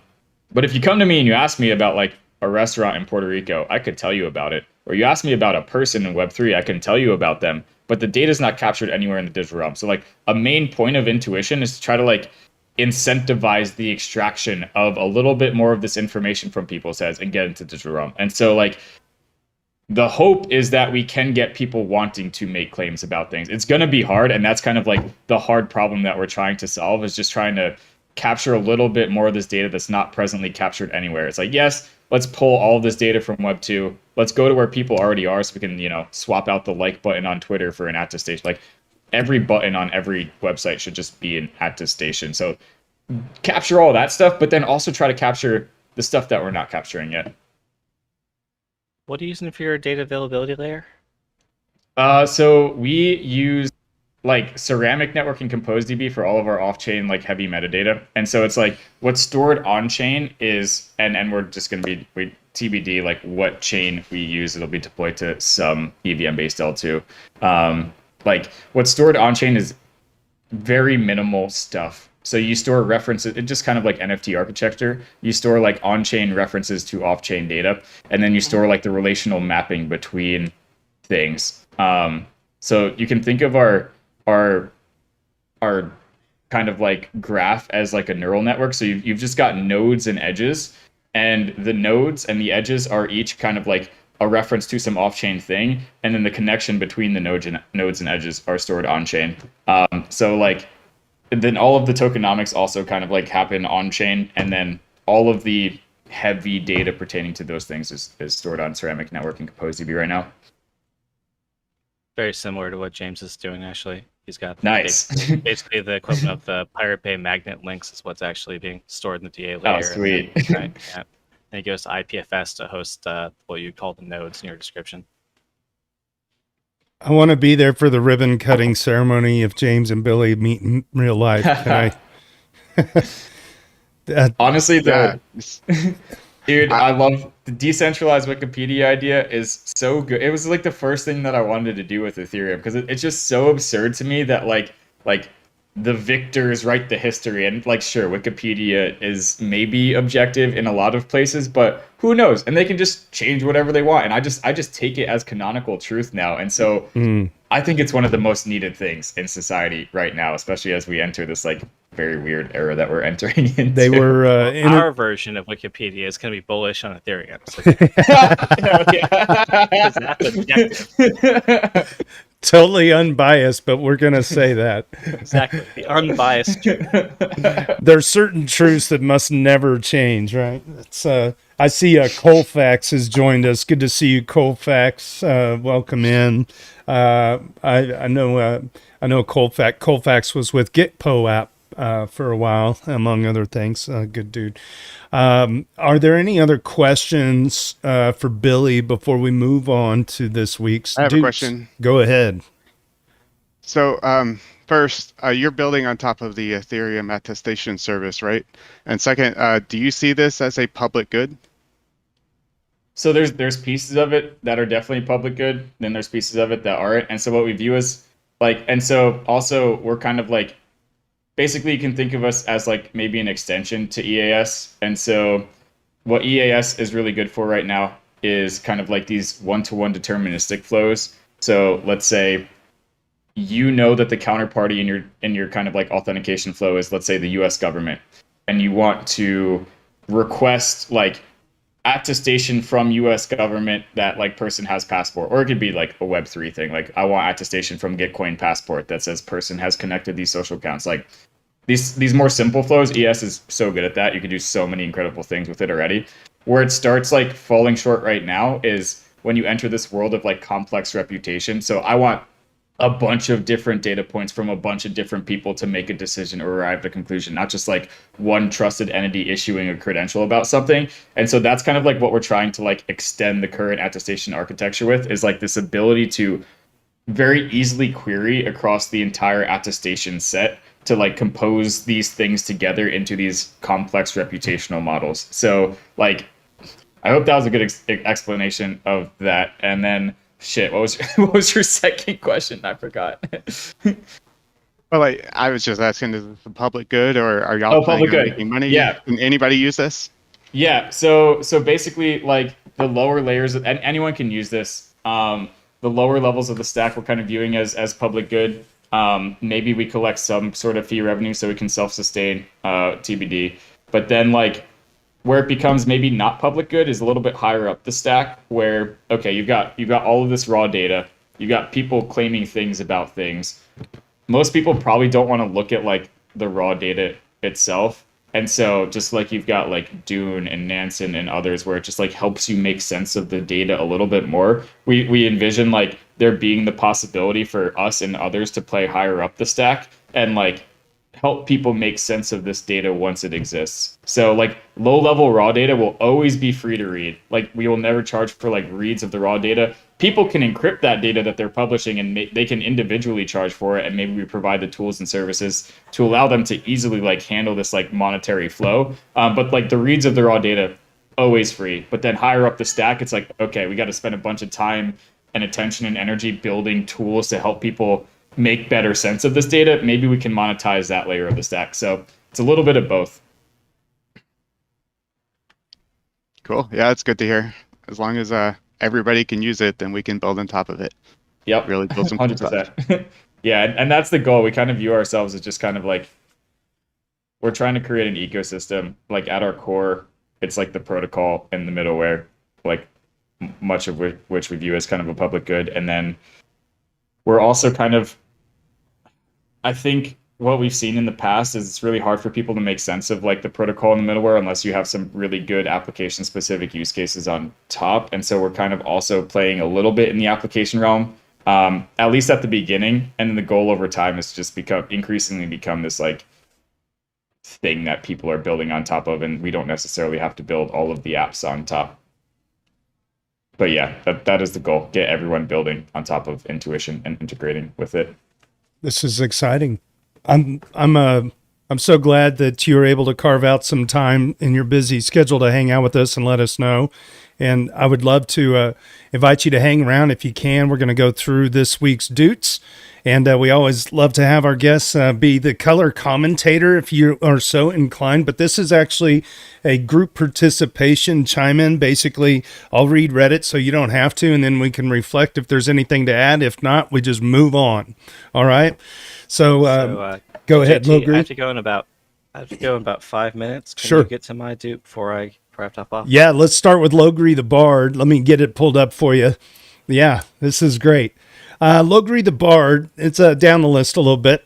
if you come to me and you ask me about like a restaurant in Puerto Rico, I could tell you about it. Or you ask me about a person in Web3, I can tell you about them. But the data is not captured anywhere in the digital realm. So like a main point of intuition is to try to like incentivize the extraction of a little bit more of this information from people's heads and get into digital realm. And so like the hope is that we can get people wanting to make claims about things. It's going to be hard. And that's kind of like the hard problem that we're trying to solve, is just trying to capture a little bit more of this data that's not presently captured anywhere. It's like, yes, let's pull all of this data from Web 2. Let's go to where people already are so we can, swap out the like button on Twitter for an attestation. Like every button on every website should just be an attestation. So capture all that stuff, but then also try to capture the stuff that we're not capturing yet. What are you using for your data availability layer? So we use like Ceramic Network and ComposeDB for all of our off-chain like heavy metadata. And so it's like what's stored on-chain is, and we're just going to be TBD, like what chain we use. It'll be deployed to some EVM-based L2. Like what's stored on-chain is very minimal stuff. So you store references, it's just kind of like NFT architecture. You store like on-chain references to off-chain data, and then you store like the relational mapping between things. So you can think of our kind of like graph as like a neural network. So you've just got nodes and edges, and the nodes and the edges are each kind of like a reference to some off-chain thing, and then the connection between the nodes and edges are stored on-chain. So like then all of the tokenomics also kind of like happen on-chain, and then all of the heavy data pertaining to those things is stored on Ceramic Network and ComposeDB right now. Very similar to what James is doing, actually. He's got nice. basically the equivalent of the Pirate Bay magnet links is what's actually being stored in the DA layer. Oh, sweet. Then, right, yeah. and it goes to IPFS to host what you call the nodes in your description. I want to be there for the ribbon cutting ceremony if James and Billy meet in real life. Can I? Honestly, Yeah. dude, I love the decentralized Wikipedia idea is so good. It was like the first thing that I wanted to do with Ethereum because it's just so absurd to me that like the victors write the history, and like sure, Wikipedia is maybe objective in a lot of places, but who knows? And they can just change whatever they want, and I just take it as canonical truth now. And so I think it's one of the most needed things in society right now, especially as we enter this like very weird era that we're entering into. They were Our version of Wikipedia is going to be bullish on Ethereum. So that's objective. totally unbiased, but we're going to say that. Exactly. The unbiased truth. There's certain truths that must never change, right? It's I see Colfax has joined us. Good to see you, Colfax. Welcome in. I know Colfax. Colfax was with Get POAP for a while, among other things. Good dude. Are there any other questions for Billy before we move on to this week's I have Doots? a question. Go ahead. So first, you're building on top of the Ethereum attestation service, right? And second, do you see this as a public good? So there's pieces of it that are definitely public good, then there's pieces of it that aren't. And so what we view as like, and so also we're kind of like, basically you can think of us as like maybe an extension to EAS. And so what EAS is really good for right now is kind of like these one-to-one deterministic flows. So let's say you know that the counterparty in your kind of like authentication flow is, let's say, the US government, and you want to request like attestation from US government that like person has passport, or it could be like a Web3 thing. Like I want attestation from Gitcoin passport that says person has connected these social accounts. Like these more simple flows, ES is so good at that. You can do so many incredible things with it already. Where it starts like falling short right now is when you enter this world of like complex reputation. So I want a bunch of different data points from a bunch of different people to make a decision or arrive at a conclusion, not just like one trusted entity issuing a credential about something. And so that's kind of like what we're trying to like extend the current attestation architecture with, is like this ability to very easily query across the entire attestation set to like compose these things together into these complex reputational models. So like, I hope that was a good explanation of that. And then shit, what was your second question? I forgot. Well, like, I was just asking, is this a public good, or are y'all planning on making money? Yeah. Can anybody use this? Yeah. So basically, like the lower layers, and anyone can use this. The lower levels of the stack we're kind of viewing as public good. Maybe we collect some sort of fee revenue so we can self-sustain, TBD. But then like where it becomes maybe not public good is a little bit higher up the stack, where, okay, you've got all of this raw data. You've got people claiming things about things. Most people probably don't want to look at like the raw data itself. And so just like you've got like Dune and Nansen and others where it just like helps you make sense of the data a little bit more. We envision like there being the possibility for us and others to play higher up the stack and like help people make sense of this data once it exists. So like low level raw data will always be free to read. Like we will never charge for like reads of the raw data. People can encrypt that data that they're publishing and they can individually charge for it. And maybe we provide the tools and services to allow them to easily like handle this like monetary flow. But like the reads of the raw data, always free. But then higher up the stack, it's like, okay, we got to spend a bunch of time and attention and energy building tools to help people make better sense of this data. Maybe we can monetize that layer of the stack. So it's a little bit of both. Cool. Yeah, it's good to hear. As long as everybody can use it, then we can build on top of it. Yep. Really build some cool stuff. 100%. Yeah, and that's the goal. We kind of view ourselves as just kind of like, we're trying to create an ecosystem. Like at our core, it's like the protocol and the middleware, like much of which we view as kind of a public good. And then we're also kind of, I think what we've seen in the past is it's really hard for people to make sense of like the protocol and the middleware unless you have some really good application specific use cases on top. And so we're kind of also playing a little bit in the application realm, at least at the beginning. And then the goal over time is just increasingly become this like thing that people are building on top of, and we don't necessarily have to build all of the apps on top. But yeah, that is the goal. Get everyone building on top of intuition and integrating with it. This is exciting. I'm so glad that you were able to carve out some time in your busy schedule to hang out with us and let us know. And I would love to invite you to hang around if you can. We're going to go through this week's Doots. And we always love to have our guests be the color commentator if you are so inclined. But this is actually a group participation chime in. Basically, I'll read Reddit so you don't have to, and then we can reflect if there's anything to add. If not, we just move on. All right? So go ahead, JT, Logri. I have to go in about 5 minutes. Can Sure. you get to my Dupe before I top off? Yeah, let's start with Logri the Bard. Let me get it pulled up for you. Yeah, this is great. Logri the Bard, it's down the list a little bit.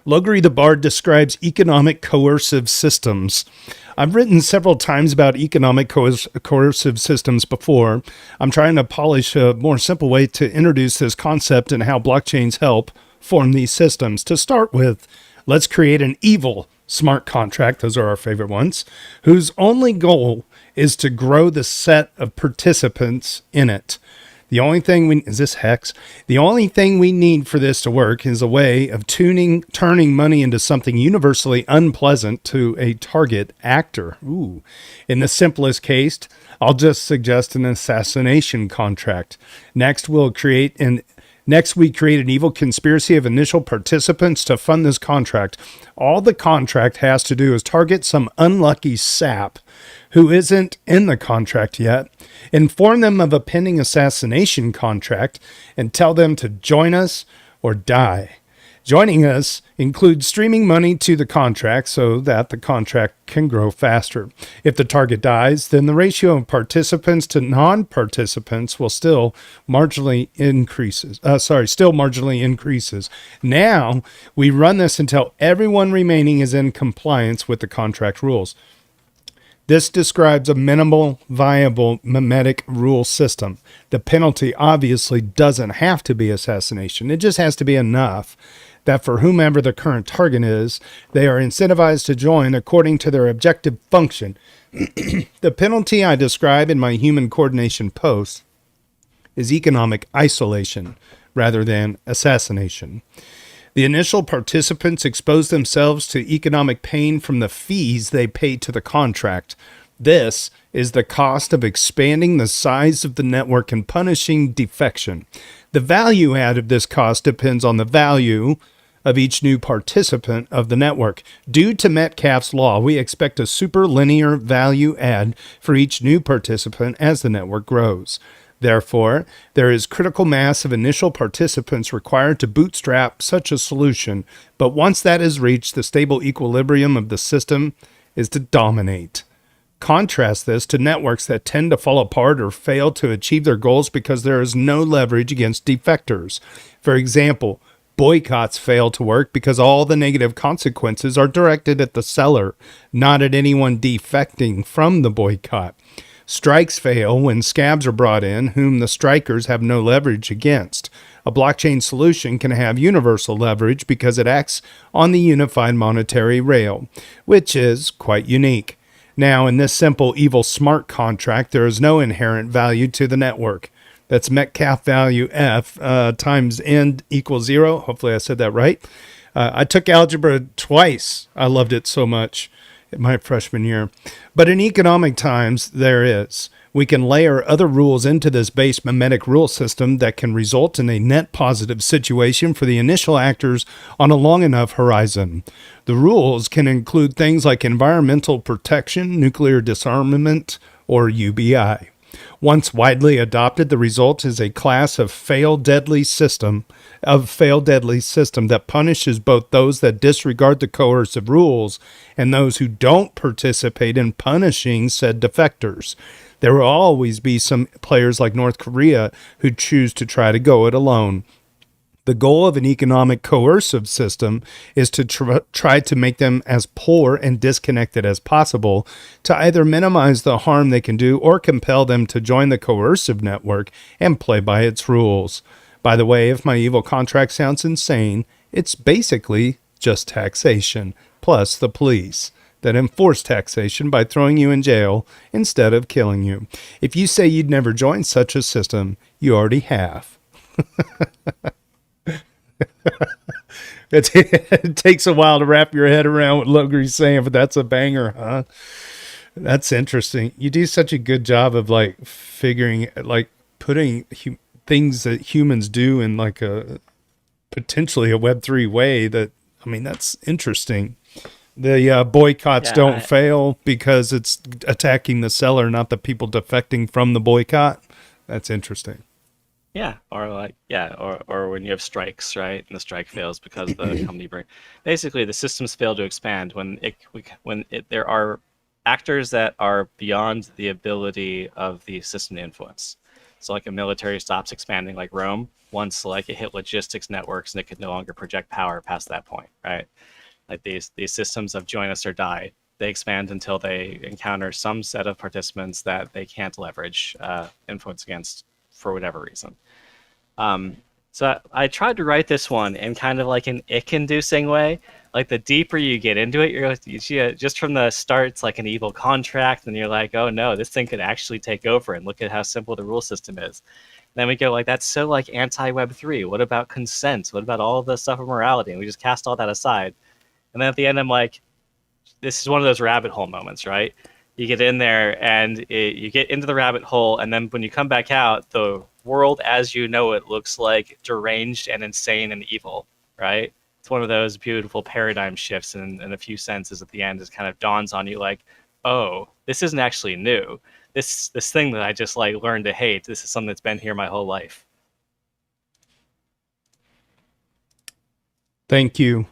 Logri the Bard describes economic coercive systems. I've written several times about economic coercive systems before. I'm trying to polish a more simple way to introduce this concept and how blockchains help form these systems. To start with, let's create an evil smart contract, those are our favorite ones, whose only goal is to grow the set of participants in it. The only thing is this hex? The only thing we need for this to work is a way of turning money into something universally unpleasant to a target actor. Ooh. In the simplest case, I'll just suggest an assassination contract. Next, we create an evil conspiracy of initial participants to fund this contract. All the contract has to do is target some unlucky sap who isn't in the contract yet, inform them of a pending assassination contract, and tell them to join us or die. Joining us includes streaming money to the contract so that the contract can grow faster. If the target dies, then the ratio of participants to non-participants will still marginally increases. Now, we run this until everyone remaining is in compliance with the contract rules. This describes a minimal viable mimetic rule system. The penalty obviously doesn't have to be assassination. It just has to be enough that for whomever the current target is, they are incentivized to join according to their objective function. The penalty I describe in my human coordination post is economic isolation rather than assassination. The initial participants expose themselves to economic pain from the fees they pay to the contract. This is the cost of expanding the size of the network and punishing defection. The value add of this cost depends on the value of each new participant of the network. Due to Metcalfe's law, we expect a superlinear value add for each new participant as the network grows. Therefore, there is critical mass of initial participants required to bootstrap such a solution, but once that is reached, the stable equilibrium of the system is to dominate. Contrast this to networks that tend to fall apart or fail to achieve their goals because there is no leverage against defectors. For example, boycotts fail to work because all the negative consequences are directed at the seller, not at anyone defecting from the boycott. Strikes fail when scabs are brought in whom the strikers have no leverage against. A blockchain solution can have universal leverage because it acts on the unified monetary rail, which is quite unique. Now, in this simple evil smart contract, there is no inherent value to the network. That's Metcalfe value F times N equals 0. Hopefully I said that right. I took algebra twice. I loved it so much in my freshman year. But in economic times, there is. We can layer other rules into this base mimetic rule system that can result in a net positive situation for the initial actors on a long enough horizon. The rules can include things like environmental protection, nuclear disarmament, or UBI. Once widely adopted, the result is a class of fail deadly system that punishes both those that disregard the coercive rules and those who don't participate in punishing said defectors. There will always be some players like North Korea who choose to try to go it alone. The goal of an economic coercive system is to try to make them as poor and disconnected as possible to either minimize the harm they can do or compel them to join the coercive network and play by its rules. By the way, if my evil contract sounds insane, it's basically just taxation, plus the police that enforce taxation by throwing you in jail instead of killing you. If you say you'd never join such a system, you already have. It takes a while to wrap your head around what Logre's saying, but that's a banger, huh? That's interesting. You do such a good job of like figuring, like putting things that humans do in like a potentially a Web3 way that, I mean, that's interesting. The boycotts don't fail because it's attacking the seller, not the people defecting from the boycott. That's interesting. Yeah, or when you have strikes, right? And the strike fails because the company basically the systems fail to expand when there are actors that are beyond the ability of the system to influence. So like a military stops expanding like Rome once like it hit logistics networks and it could no longer project power past that point, right? Like these systems of join us or die, they expand until they encounter some set of participants that they can't leverage influence against for whatever reason. So I tried to write this one in kind of like an ick-inducing way. Like the deeper you get into it, you just from the start, it's like an evil contract, and you're like, oh no, this thing could actually take over, and look at how simple the rule system is. And then we go like, that's so like anti-Web3. What about consent? What about all the stuff of morality? And we just cast all that aside. And then at the end, I'm like, this is one of those rabbit hole moments, right? You get in there and you get into the rabbit hole, and then when you come back out, the world as you know it looks like deranged and insane and evil, right? It's one of those beautiful paradigm shifts in a few senses at the end. It kind of dawns on you like, oh, this isn't actually new. This thing that I just like learned to hate, this is something that's been here my whole life. Thank you.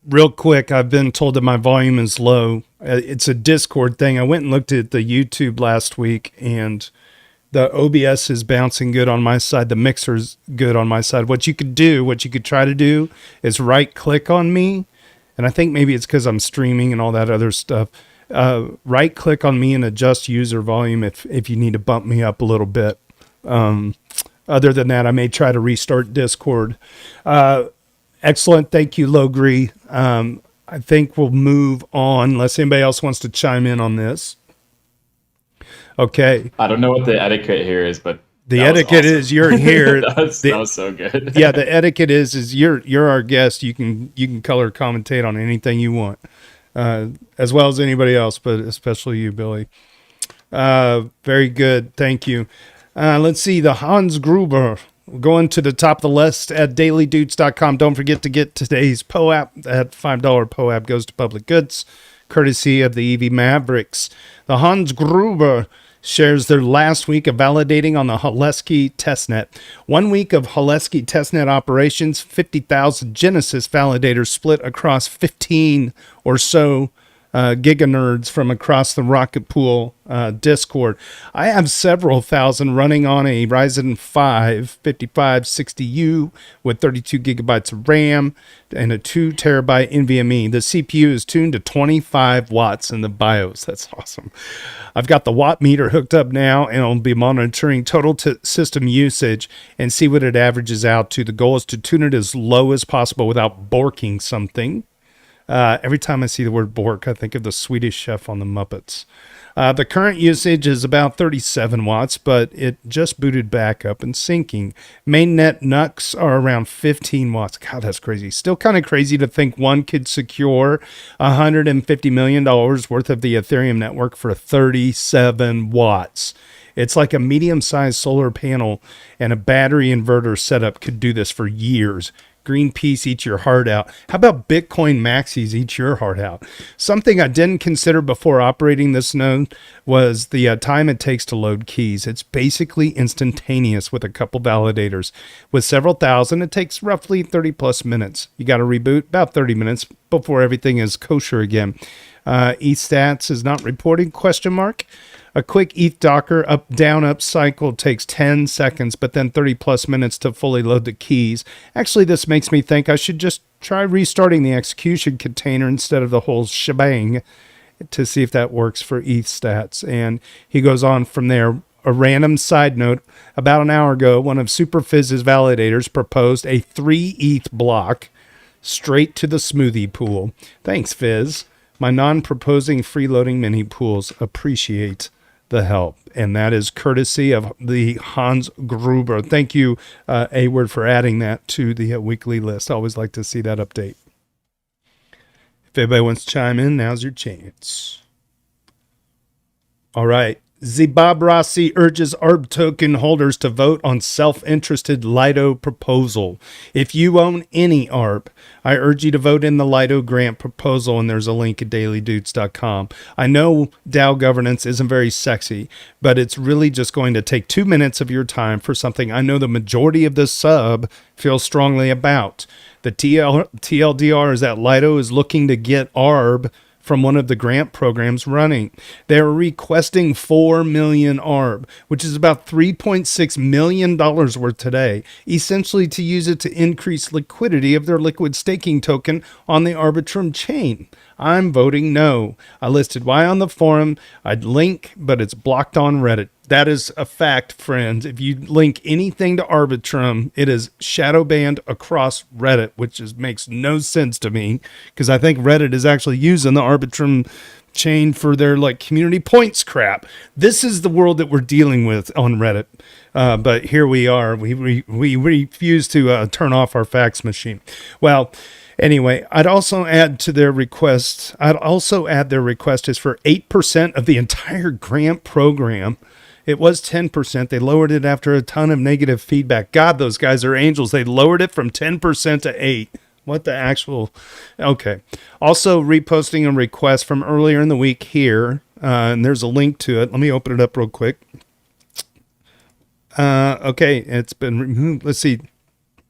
Real quick, I've been told that my volume is low. It's a Discord thing. I went and looked at the YouTube last week, and the OBS is bouncing good on my side. The mixer's good on my side. What you could try to do is right click on me. And I think maybe it's because I'm streaming and all that other stuff. Right click on me and adjust user volume if you need to bump me up a little bit. Other than that, I may try to restart Discord. Excellent. Thank you, Logre. I think we'll move on unless anybody else wants to chime in on this. Okay. I don't know what the etiquette here is, but the etiquette is you're here. that was so good. Yeah, the etiquette is you're our guest. You can color commentate on anything you want, as well as anybody else, but especially you, Billy. Very good. Thank you. Let's see. The Hans Gruber going to the top of the list at dailydoots.com. Don't forget to get today's POAP. That $5 POAP goes to public goods, courtesy of the EVMavericks. The Hans Gruber shares their last week of validating on the Haleski testnet. 1 week of Haleski testnet operations, 50,000 Genesis validators split across 15 or so giga nerds from across the Rocket Pool Discord. I have several thousand running on a Ryzen 5 5560U with 32 gigabytes of RAM and a 2 terabyte NVMe. The CPU is tuned to 25 watts in the BIOS. That's awesome. I've got the watt meter hooked up now, and I'll be monitoring total system usage and see what it averages out to. The goal is to tune it as low as possible without borking something. Every time I see the word bork, I think of the Swedish chef on the Muppets. The current usage is about 37 watts, but it just booted back up and syncing. Mainnet NUCs are around 15 watts. God, that's crazy. Still kind of crazy to think one could secure $150 million worth of the Ethereum network for 37 watts. It's like a medium-sized solar panel and a battery inverter setup could do this for years. Greenpeace, eat your heart out. How about Bitcoin maxis, eat your heart out? Something I didn't consider before operating this node was the time it takes to load keys. It's basically instantaneous with a couple validators. With several thousand, it takes roughly 30 plus minutes. You got to reboot about 30 minutes before everything is kosher again. ETHstats is not reporting, ? A quick ETH Docker up cycle takes 10 seconds, but then 30 plus minutes to fully load the keys. Actually, this makes me think I should just try restarting the execution container instead of the whole shebang to see if that works for ETH stats. And he goes on from there. A random side note, about an hour ago, one of Superfizz's validators proposed a 3 ETH block straight to the smoothie pool. Thanks, Fizz. My non-proposing freeloading mini pools appreciate the help. And that is courtesy of the Hans Gruber. Thank you, A-Word, for adding that to the weekly list. I always like to see that update. If anybody wants to chime in, now's your chance. All right. Bob Rossi urges ARB token holders to vote on self-interested Lido proposal. If you own any ARB, I urge you to vote in the Lido grant proposal, and there's a link at dailydoots.com. I know DAO governance isn't very sexy, but it's really just going to take 2 minutes of your time for something I know the majority of the sub feels strongly about. The TLDR is that Lido is looking to get ARB from one of the grant programs running. They're requesting 4 million ARB, which is about $3.6 million worth today, essentially to use it to increase liquidity of their liquid staking token on the Arbitrum chain. I'm voting no. I listed why on the forum. I'd link, but it's blocked on Reddit. That is a fact, friends. If you link anything to Arbitrum, it is shadow banned across Reddit, which makes no sense to me, because I think Reddit is actually using the Arbitrum chain for their community points crap. This is the world that we're dealing with on Reddit. But here we are. We refuse to turn off our fax machine. Well, anyway, I'd also add their request is for 8% of the entire grant program. It was 10%. They lowered it after a ton of negative feedback. God, those guys are angels. They lowered it from 10% to 8%. What the actual... Okay. Also reposting a request from earlier in the week here. And there's a link to it. Let me open it up real quick. Okay. It's been removed. Let's see.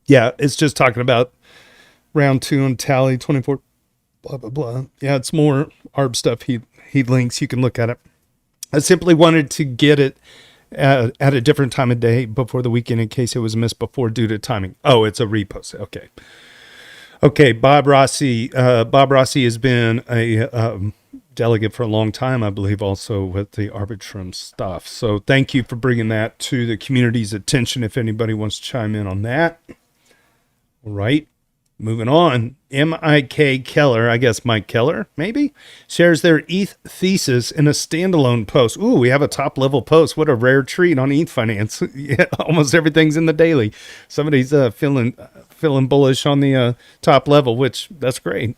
Yeah, it's just talking about round 2 on Tally 24. Blah, blah, blah. Yeah, it's more ARB stuff. He links. You can look at it. I simply wanted to get it at a different time of day before the weekend in case it was missed before due to timing. Oh, it's a repost. Okay. Okay, Bob Rossi. Bob Rossi has been a delegate for a long time, I believe, also with the Arbitrum stuff. So thank you for bringing that to the community's attention if anybody wants to chime in on that. All right. Moving on, M.I.K. Keller, I guess Mike Keller, maybe, shares their ETH thesis in a standalone post. Ooh, we have a top-level post. What a rare treat on Ethfinance. Yeah, almost everything's in the daily. Somebody's feeling bullish on the top level, which, that's great.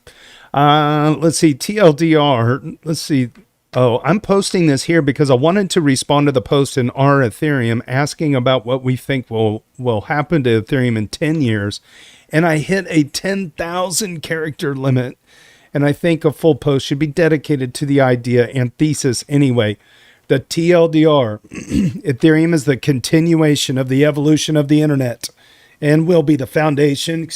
Let's see, TLDR, let's see. Oh, I'm posting this here because I wanted to respond to the post in our Ethereum asking about what we think will happen to Ethereum in 10 years. And I hit a 10,000 character limit. And I think a full post should be dedicated to the idea and thesis anyway. The TLDR, Ethereum is the continuation of the evolution of the internet and will be the foundation,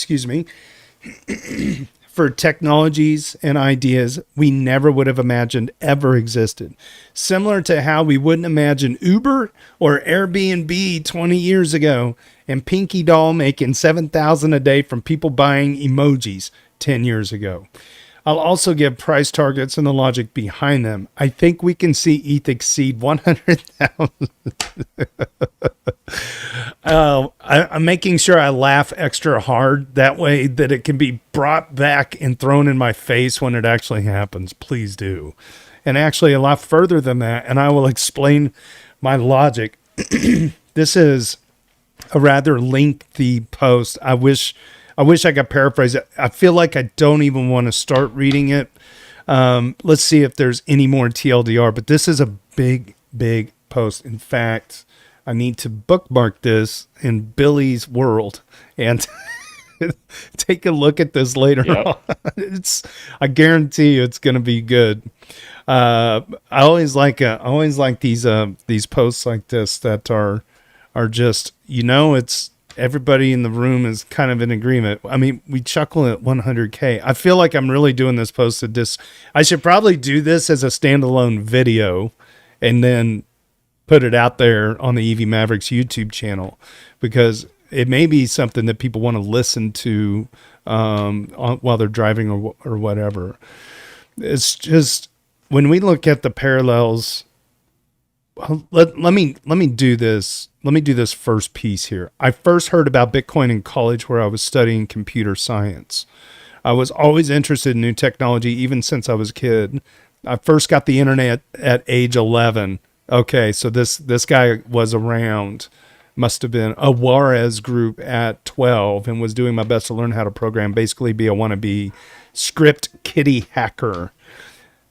for technologies and ideas we never would have imagined ever existed. Similar to how we wouldn't imagine Uber or Airbnb 20 years ago, and Pinky Doll making $7,000 a day from people buying emojis 10 years ago. I'll also give price targets and the logic behind them. I think we can see ETH exceed 100,000. I'm making sure I laugh extra hard. That way that it can be brought back and thrown in my face when it actually happens. Please do. And actually a lot further than that. And I will explain my logic. This is a rather lengthy post. I wish I could paraphrase it. I feel like I don't even want to start reading it. Let's see if there's any more TLDR, but this is a big, big post. In fact, I need to bookmark this in Billy's world and take a look at this later on. I guarantee you it's going to be good. I always like these posts like this that are just, it's everybody in the room is kind of in agreement. I mean, we chuckle at 100K. I feel like I'm really doing this post I should probably do this as a standalone video and then put it out there on the EVMavericks YouTube channel, because it may be something that people want to listen to while they're driving or whatever. It's just, when we look at the parallels, let me do this. Let me do this first piece here. I first heard about Bitcoin in college where I was studying computer science. I was always interested in new technology, even since I was a kid. I first got the internet at age 11. Okay, so this guy was around. Must have been a Juarez group at 12 and was doing my best to learn how to program, basically be a wannabe script kiddie hacker.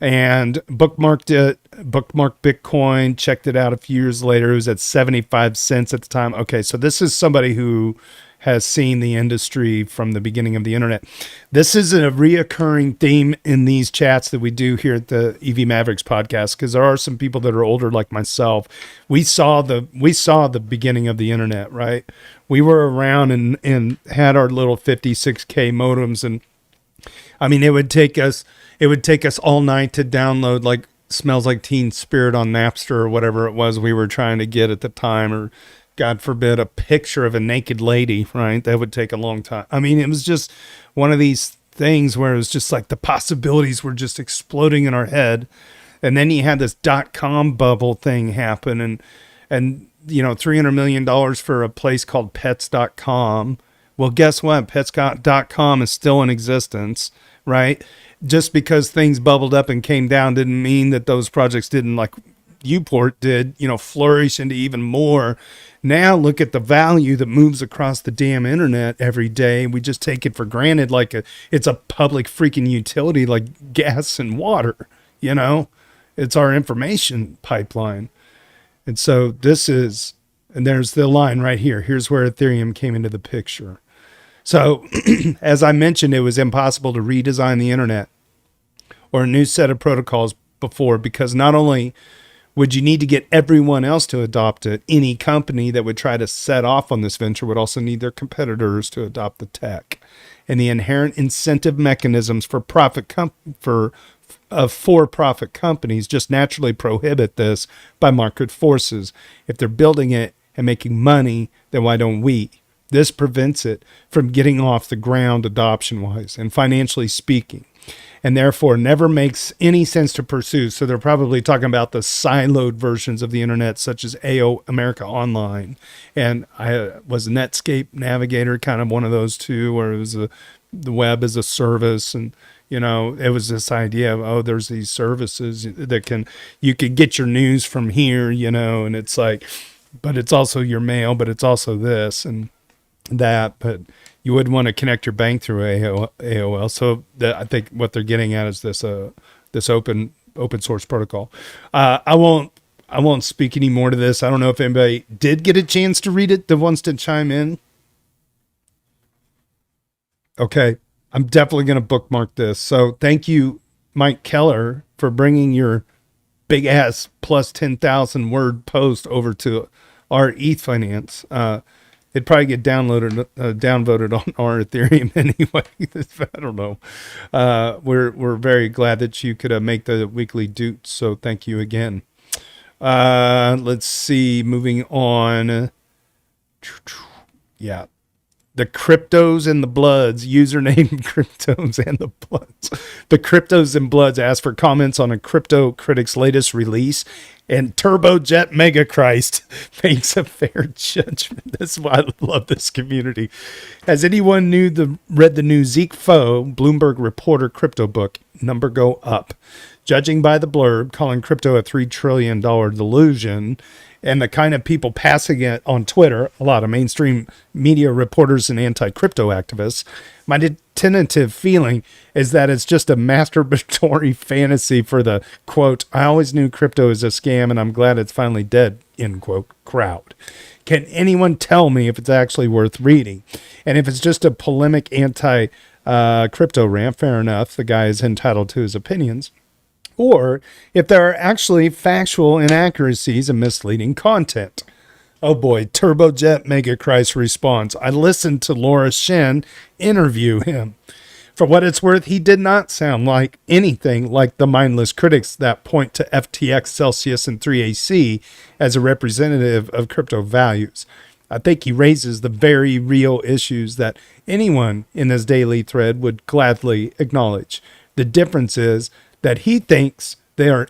And bookmarked Bitcoin, checked it out a few years later. It was at 75 cents at the time. Okay, so this is somebody who has seen the industry from the beginning of the internet. This is a reoccurring theme in these chats that we do here at the EVMavericks podcast, because there are some people that are older like myself. We saw the beginning of the internet, right? We were around and had our little 56K modems, and I mean, it would take us all night to download like Smells Like Teen Spirit on Napster or whatever it was we were trying to get at the time, or God forbid, a picture of a naked lady, right? That would take a long time. I mean, it was just one of these things where it was just like the possibilities were just exploding in our head. And then you had this .com bubble thing happen, and you know, $300 million for a place called pets.com. Well, guess what? Pets.com is still in existence, right? Just because things bubbled up and came down didn't mean that those projects didn't, like Uport did, you know, flourish into even more. Now look at the value that moves across the damn internet every day. We just take it for granted like it's a public freaking utility like gas and water, you know? It's our information pipeline. And so and there's the line right here. Here's where Ethereum came into the picture. So as I mentioned, it was impossible to redesign the internet or a new set of protocols before, because not only would you need to get everyone else to adopt it, any company that would try to set off on this venture would also need their competitors to adopt the tech. And the inherent incentive mechanisms for for-profit companies just naturally prohibit this by market forces. If they're building it and making money, then why don't we? This prevents it from getting off the ground adoption-wise and financially speaking, and therefore never makes any sense to pursue. So they're probably talking about the siloed versions of the internet, such as AO America Online. And I was a Netscape Navigator, kind of one of those two, where it was the web as a service. And, you know, it was this idea of, oh, there's these services that you could get your news from here, you know, and it's like, but it's also your mail, but it's also this and that, but you wouldn't want to connect your bank through AOL. So I think what they're getting at is this open source protocol. I won't speak any more to this. I don't know if anybody did get a chance to read it that wants to chime in. Okay, I'm definitely going to bookmark this. So thank you, Mike Keller, for bringing your big ass plus 10,000 word post over to our Ethfinance. It'd probably get downvoted on our Ethereum anyway. I don't know. We're very glad that you could make the weekly Doots. So thank you again. Let's see. Moving on. Yeah. The Cryptos and the Bloods, username Cryptos and the Bloods. The Cryptos and Bloods asked for comments on a Crypto Critic's latest release, and Turbojet Megachrist makes a fair judgment. That's why I love this community. Has anyone read the new Zeke Foe, Bloomberg Reporter crypto book, Number Go Up? Judging by the blurb, calling crypto a $3 trillion delusion, and the kind of people passing it on Twitter, a lot of mainstream media reporters and anti-crypto activists, my tentative feeling is that it's just a masturbatory fantasy for the, quote, I always knew crypto is a scam and I'm glad it's finally dead, end quote, crowd. Can anyone tell me if it's actually worth reading? And if it's just a polemic anti-crypto rant, fair enough, the guy is entitled to his opinions. Or if there are actually factual inaccuracies and misleading content. Oh boy, Turbojet Megachrist responds. I listened to Laura Shen interview him. For what it's worth, he did not sound like anything like the mindless critics that point to FTX, Celsius, and 3AC as a representative of crypto values. I think he raises the very real issues that anyone in this daily thread would gladly acknowledge. The difference is that he thinks they are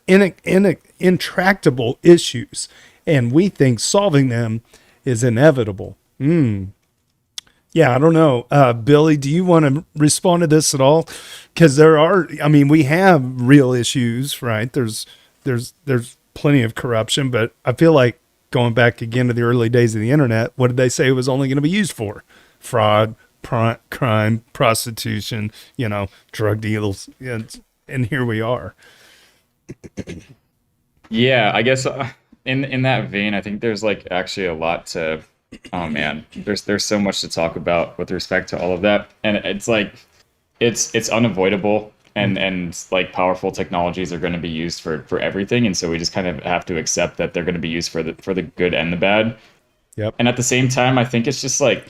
intractable issues, and we think solving them is inevitable. Yeah, I don't know. Billy, do you want to respond to this at all? Because we have real issues, right? There's plenty of corruption, but I feel like going back again to the early days of the internet, what did they say it was only going to be used for? Fraud, crime, prostitution, drug deals, and here we are. Yeah, I guess in that vein, I think there's like actually a lot to. Oh man, there's so much to talk about with respect to all of that, and it's like it's unavoidable, and like powerful technologies are going to be used for everything, and so we just kind of have to accept that they're going to be used for the good and the bad. Yep. And at the same time, I think it's just like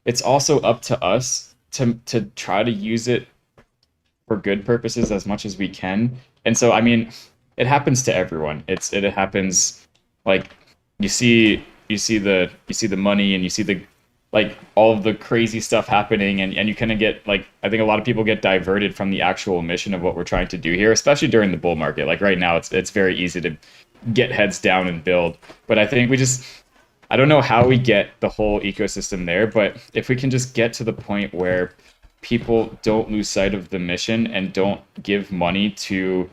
it's also up to us to try to use it for good purposes as much as we can. And so, I mean, it happens to everyone. It happens like you see the money and you see the like all of the crazy stuff happening, and you kind of get like, I think a lot of people get diverted from the actual mission of what we're trying to do here, especially during the bull market. Like right now, it's very easy to get heads down and build. But I think I don't know how we get the whole ecosystem there, but if we can just get to the point where people don't lose sight of the mission and don't give money to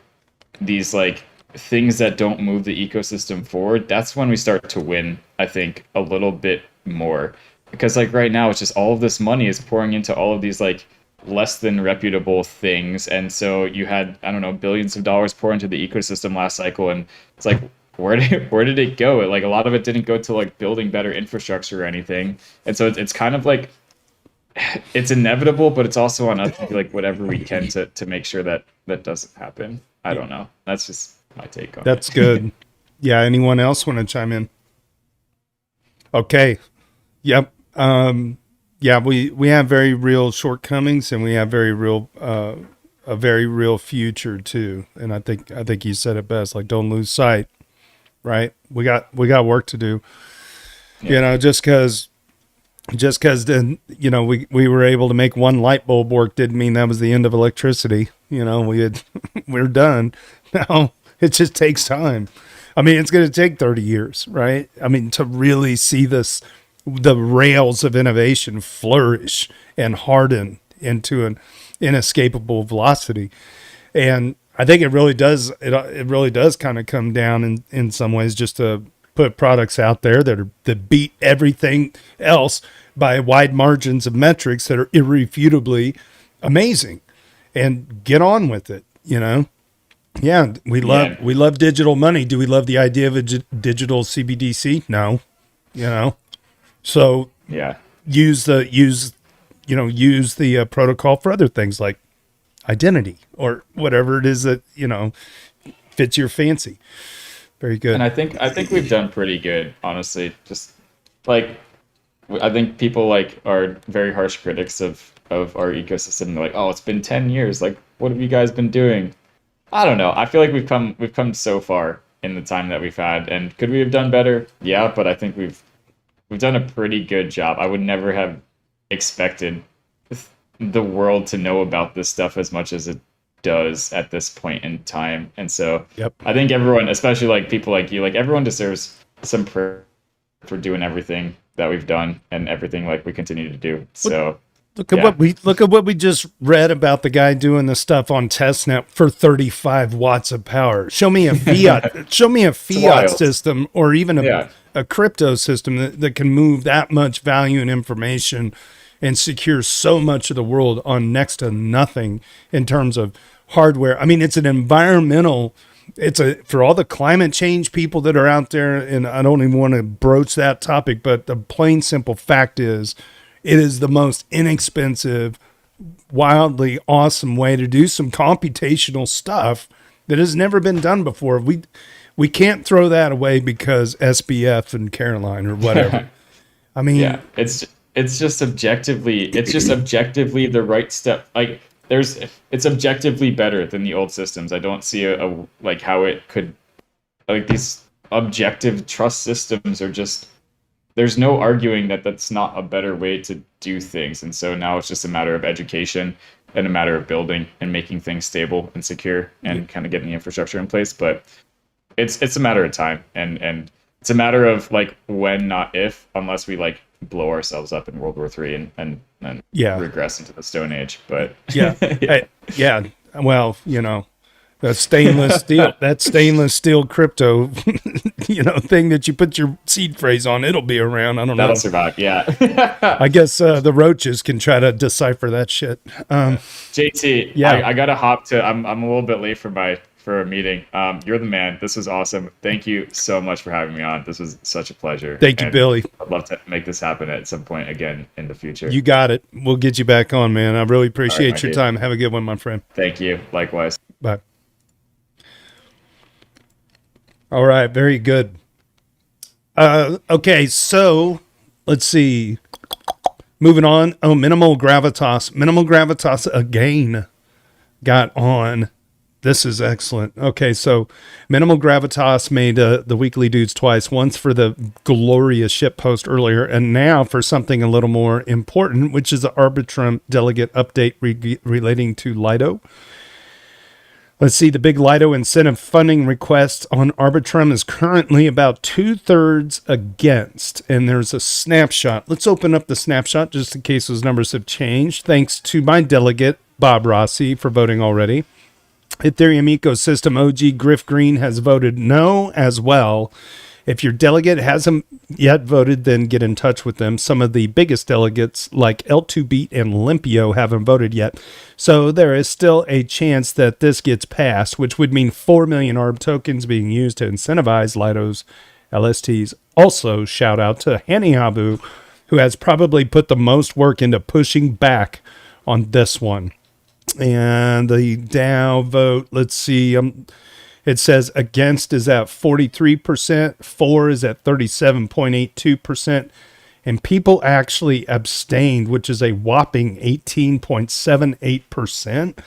these like things that don't move the ecosystem forward, that's when we start to win, I think, a little bit more. Because like right now, it's just all of this money is pouring into all of these like less than reputable things. And so you had, I don't know, billions of dollars pour into the ecosystem last cycle, and it's like, where did it go? Like a lot of it didn't go to like building better infrastructure or anything. And so it's kind of like it's inevitable, but it's also on us to do like whatever we can to make sure that that doesn't happen. I don't know. That's just my take on it. That's good. Yeah. Anyone else want to chime in? Okay. Yep. Yeah, we have very real shortcomings, and we have a very real future too. And I think you said it best. Like, don't lose sight. Right? We got work to do. Yeah. Just because then we were able to make one light bulb work didn't mean that was the end of electricity. We're done. Now it just takes time. I mean, it's going to take 30 years, right? I mean, to really see the rails of innovation flourish and harden into an inescapable velocity. And I think it really does kind of come down in some ways just to put products out there that beat everything else by wide margins of metrics that are irrefutably amazing, and get on with it. Yeah, we love digital money. Do we love the idea of a digital CBDC? No. So Yeah. use the protocol for other things like identity or whatever it is that fits your fancy. Very good. And I think we've done pretty good, honestly. Just like I think people like are very harsh critics of our ecosystem. They're like, oh, it's been 10 years. Like, what have you guys been doing? I don't know. I feel like we've come so far in the time that we've had, and could we have done better? Yeah, but I think we've done a pretty good job. I would never have expected the world to know about this stuff as much as it does at this point in time. And so Yep. I think everyone, especially like people like you, like everyone deserves some prayer for doing everything that we've done and everything like we continue to do. So Look at what we just read about the guy doing the stuff on testnet for 35 watts of power. Show me a fiat system, or even a crypto system that can move that much value and information and secure so much of the world on next to nothing in terms of hardware. I mean, it's an environmental. For all the climate change people that are out there, and I don't even want to broach that topic, but the plain simple fact is, it is the most inexpensive, wildly awesome way to do some computational stuff that has never been done before. We can't throw that away because SBF and Caroline or whatever. I mean, yeah, it's just objectively the right step. Like it's objectively better than the old systems. I don't see a like how it could, like, these objective trust systems are just, there's no arguing that that's not a better way to do things. And so now it's just a matter of education and a matter of building and making things stable and secure and kind of getting the infrastructure in place. But it's a matter of time. And it's a matter of like when, not if, unless we like blow ourselves up in World War III and regress into the Stone Age. But yeah. Well, that stainless steel crypto, thing that you put your seed phrase on, it'll be around. I don't know. That'll survive. Yeah. I guess the roaches can try to decipher that shit. JT, yeah, I gotta hop to. I'm a little bit late for a meeting. You're the man. This was awesome. Thank you so much for having me on. This was such a pleasure. Thank you, Billy. I'd love to make this happen at some point again in the future. You got it. We'll get you back on, man. I really appreciate your time. Have a good one, my friend. Thank you. Likewise. Bye. All right. Very good. Okay. So let's see. Moving on. Oh, Minimal Gravitas. Minimal Gravitas again got on. This is excellent. Okay, so Minimal Gravitas made the Weekly Doots twice, once for the glorious ship post earlier, and now for something a little more important, which is the Arbitrum delegate update relating to Lido. Let's see, the big Lido incentive funding request on Arbitrum is currently about 2/3 against, and there's a snapshot. Let's open up the snapshot just in case those numbers have changed. Thanks to my delegate, Bob Rossi, for voting already. Ethereum ecosystem OG Griff Green has voted no as well. If your delegate hasn't yet voted, then get in touch with them. Some of the biggest delegates like L2Beat and Limpio haven't voted yet. So there is still a chance that this gets passed, which would mean 4 million ARB tokens being used to incentivize Lido's LSTs. Also, shout out to Hanniabu, who has probably put the most work into pushing back on this one. And the DAO vote, let's see, it says against is at 43%, for is at 37.82%, and people actually abstained, which is a whopping 18.78%.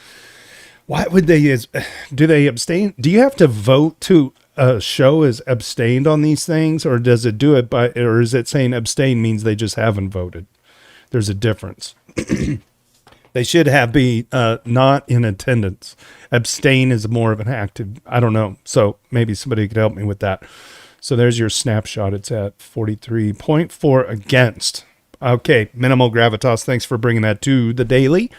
Why would do they abstain? Do you have to vote to show as abstained on these things, or does it do it or is it saying abstain means they just haven't voted? There's a difference. They should be not in attendance. Abstain is more of an active. I don't know. So maybe somebody could help me with that. So there's your snapshot. It's at 43.4 against. Okay, Minimal Gravitas. Thanks for bringing that to the daily.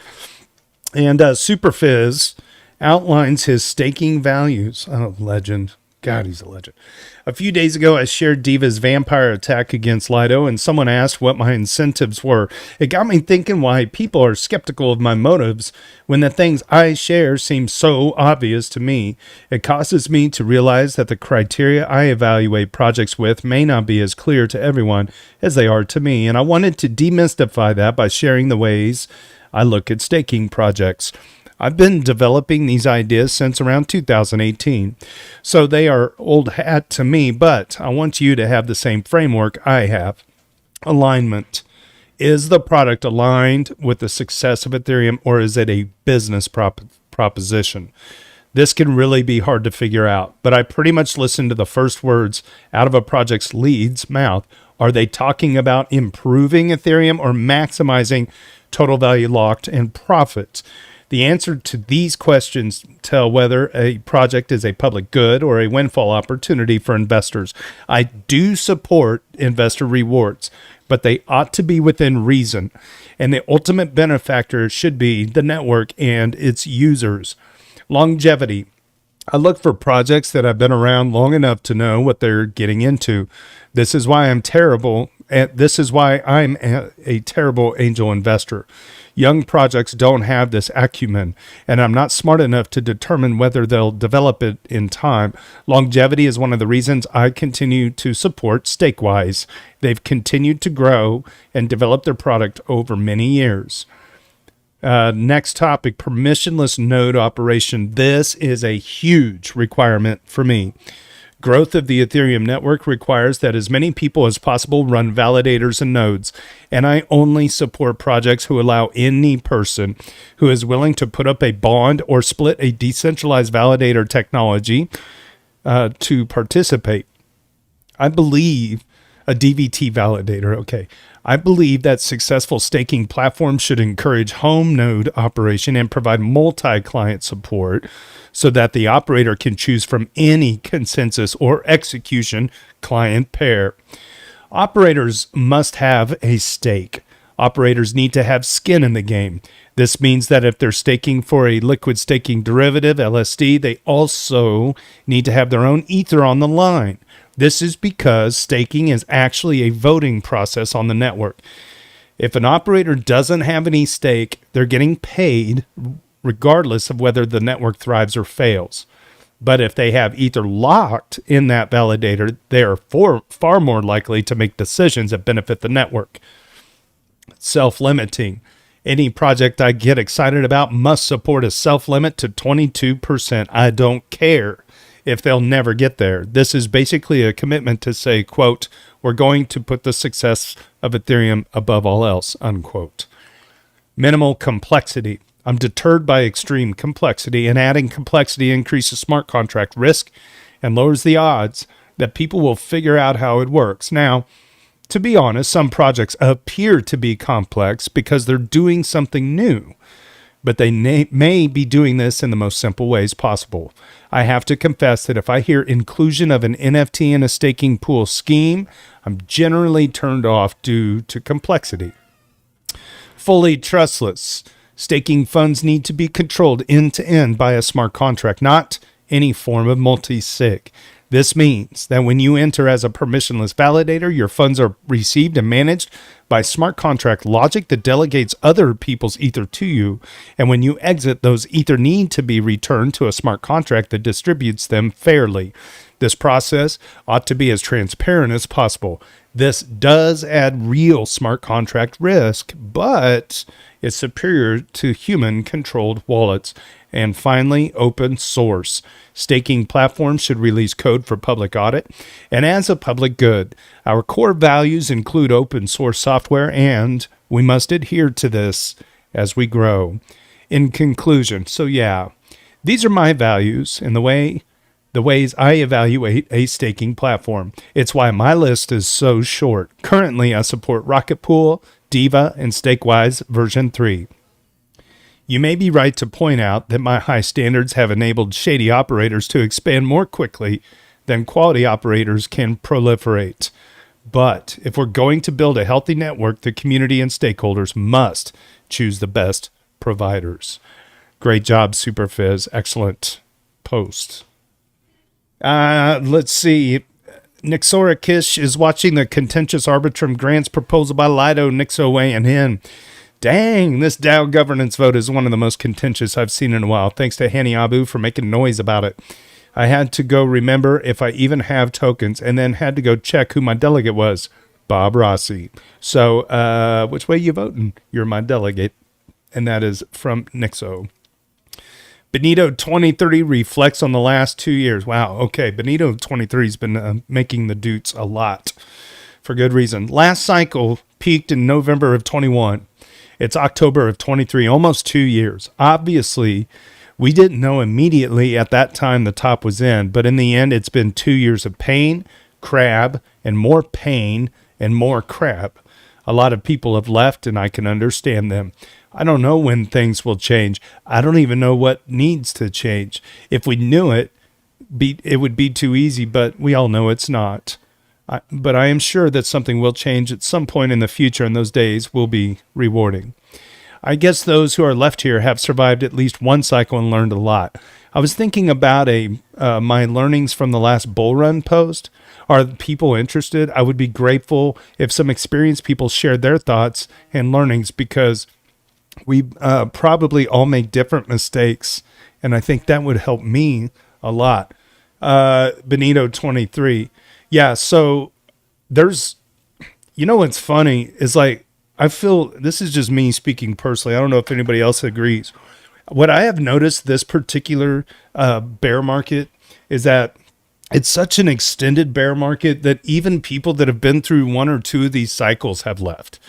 And Superfizz outlines his staking values. Oh, legend. God, he's a legend. A few days ago, I shared Diva's vampire attack against Lido, and someone asked what my incentives were. It got me thinking why people are skeptical of my motives when the things I share seem so obvious to me. It causes me to realize that the criteria I evaluate projects with may not be as clear to everyone as they are to me, and I wanted to demystify that by sharing the ways I look at staking projects. I've been developing these ideas since around 2018, so they are old hat to me, but I want you to have the same framework I have. Alignment. Is the product aligned with the success of Ethereum, or is it a business proposition? This can really be hard to figure out, but I pretty much listen to the first words out of a project's lead's mouth. Are they talking about improving Ethereum or maximizing total value locked and profits? The answer to these questions tell whether a project is a public good or a windfall opportunity for investors. I do support investor rewards, but they ought to be within reason, and the ultimate benefactor should be the network and its users. Longevity. I look for projects that have been around long enough to know what they're getting into. This is why I'm terrible, and this is why I'm a terrible angel investor. Young projects don't have this acumen, and I'm not smart enough to determine whether they'll develop it in time. Longevity is one of the reasons I continue to support Stakewise. They've continued to grow and develop their product over many years. Next topic, permissionless node operation. This is a huge requirement for me. Growth of the Ethereum network requires that as many people as possible run validators and nodes, and I only support projects who allow any person who is willing to put up a bond or split a decentralized validator technology to participate. I believe A DVT validator. Okay. I believe that successful staking platforms should encourage home node operation and provide multi-client support so that the operator can choose from any consensus or execution client pair. Operators must have a stake. Operators need to have skin in the game. This means that if they're staking for a liquid staking derivative, LSD, they also need to have their own ether on the line. This is because staking is actually a voting process on the network. If an operator doesn't have any stake, they're getting paid regardless of whether the network thrives or fails. But if they have ether locked in that validator, they are far more likely to make decisions that benefit the network. Self-limiting. Any project I get excited about must support a self-limit to 22%. I don't care if they'll never get there. This is basically a commitment to say, quote, we're going to put the success of Ethereum above all else, unquote. Minimal complexity. I'm deterred by extreme complexity, and adding complexity increases smart contract risk and lowers the odds that people will figure out how it works. Now, to be honest, some projects appear to be complex because they're doing something new, but they may be doing this in the most simple ways possible. I have to confess that if I hear inclusion of an NFT in a staking pool scheme, I'm generally turned off due to complexity. Fully trustless. Staking funds need to be controlled end to end by a smart contract, not any form of multi-sig. This means that when you enter as a permissionless validator, your funds are received and managed by smart contract logic that delegates other people's ether to you. And when you exit, those ether need to be returned to a smart contract that distributes them fairly. This process ought to be as transparent as possible. This does add real smart contract risk, but it's superior to human-controlled wallets. And finally, open source. Staking platforms should release code for public audit and as a public good. Our core values include open source software, and we must adhere to this as we grow. In conclusion, so yeah, these are my values and the ways I evaluate a staking platform. It's why my list is so short. Currently, I support Rocket Pool, Diva, and Stakewise version 3. You may be right to point out that my high standards have enabled shady operators to expand more quickly than quality operators can proliferate. But if we're going to build a healthy network, the community and stakeholders must choose the best providers. Great job, Superfizz. Excellent post. Let's see. Nixorakish is watching the contentious Arbitrum grants proposal by Lido, Nixo weighing in. Dang, this DAO governance vote is one of the most contentious I've seen in a while. Thanks to Hanniabu for making noise about it. I had to go remember if I even have tokens, and then had to go check who my delegate was. Bob Rossi. So, which way you voting? You're my delegate. And that is from Nixo. Benito 2030 reflects on the last 2 years. Wow, okay. Benito 23 has been making the Doots a lot for good reason. Last cycle peaked in November of 21. It's October of 23, almost 2 years. Obviously, we didn't know immediately at that time the top was in, but in the end, it's been 2 years of pain, crab, and more pain and more crab. A lot of people have left, and I can understand them. I don't know when things will change. I don't even know what needs to change. If we knew it, it would be too easy, but we all know it's not. But I am sure that something will change at some point in the future, and those days will be rewarding. I guess those who are left here have survived at least one cycle and learned a lot. I was thinking about my learnings from the last bull run post. Are people interested? I would be grateful if some experienced people shared their thoughts and learnings, because we probably all make different mistakes, and I think that would help me a lot. Benito 23. Yeah, so there's, what's funny is, like, I feel, this is just me speaking personally. I don't know if anybody else agrees. What I have noticed this particular bear market is that it's such an extended bear market that even people that have been through one or two of these cycles have left.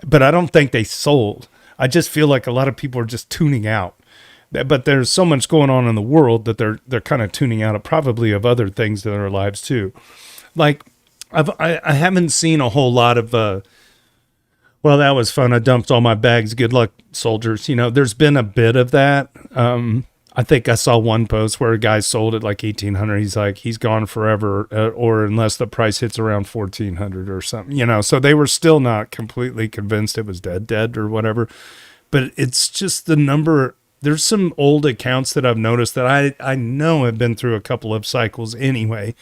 But I don't think they sold. I just feel like a lot of people are just tuning out. But there's so much going on in the world that they're kind of tuning out of, probably of other things in their lives too. Like, I haven't seen a whole lot of well, that was fun. I dumped all my bags. Good luck, soldiers. There's been a bit of that. I think I saw one post where a guy sold it like 1,800. He's like, he's gone forever, or unless the price hits around 1,400 or something. So they were still not completely convinced it was dead or whatever. But it's just the number. There's some old accounts that I've noticed that I know have been through a couple of cycles anyway.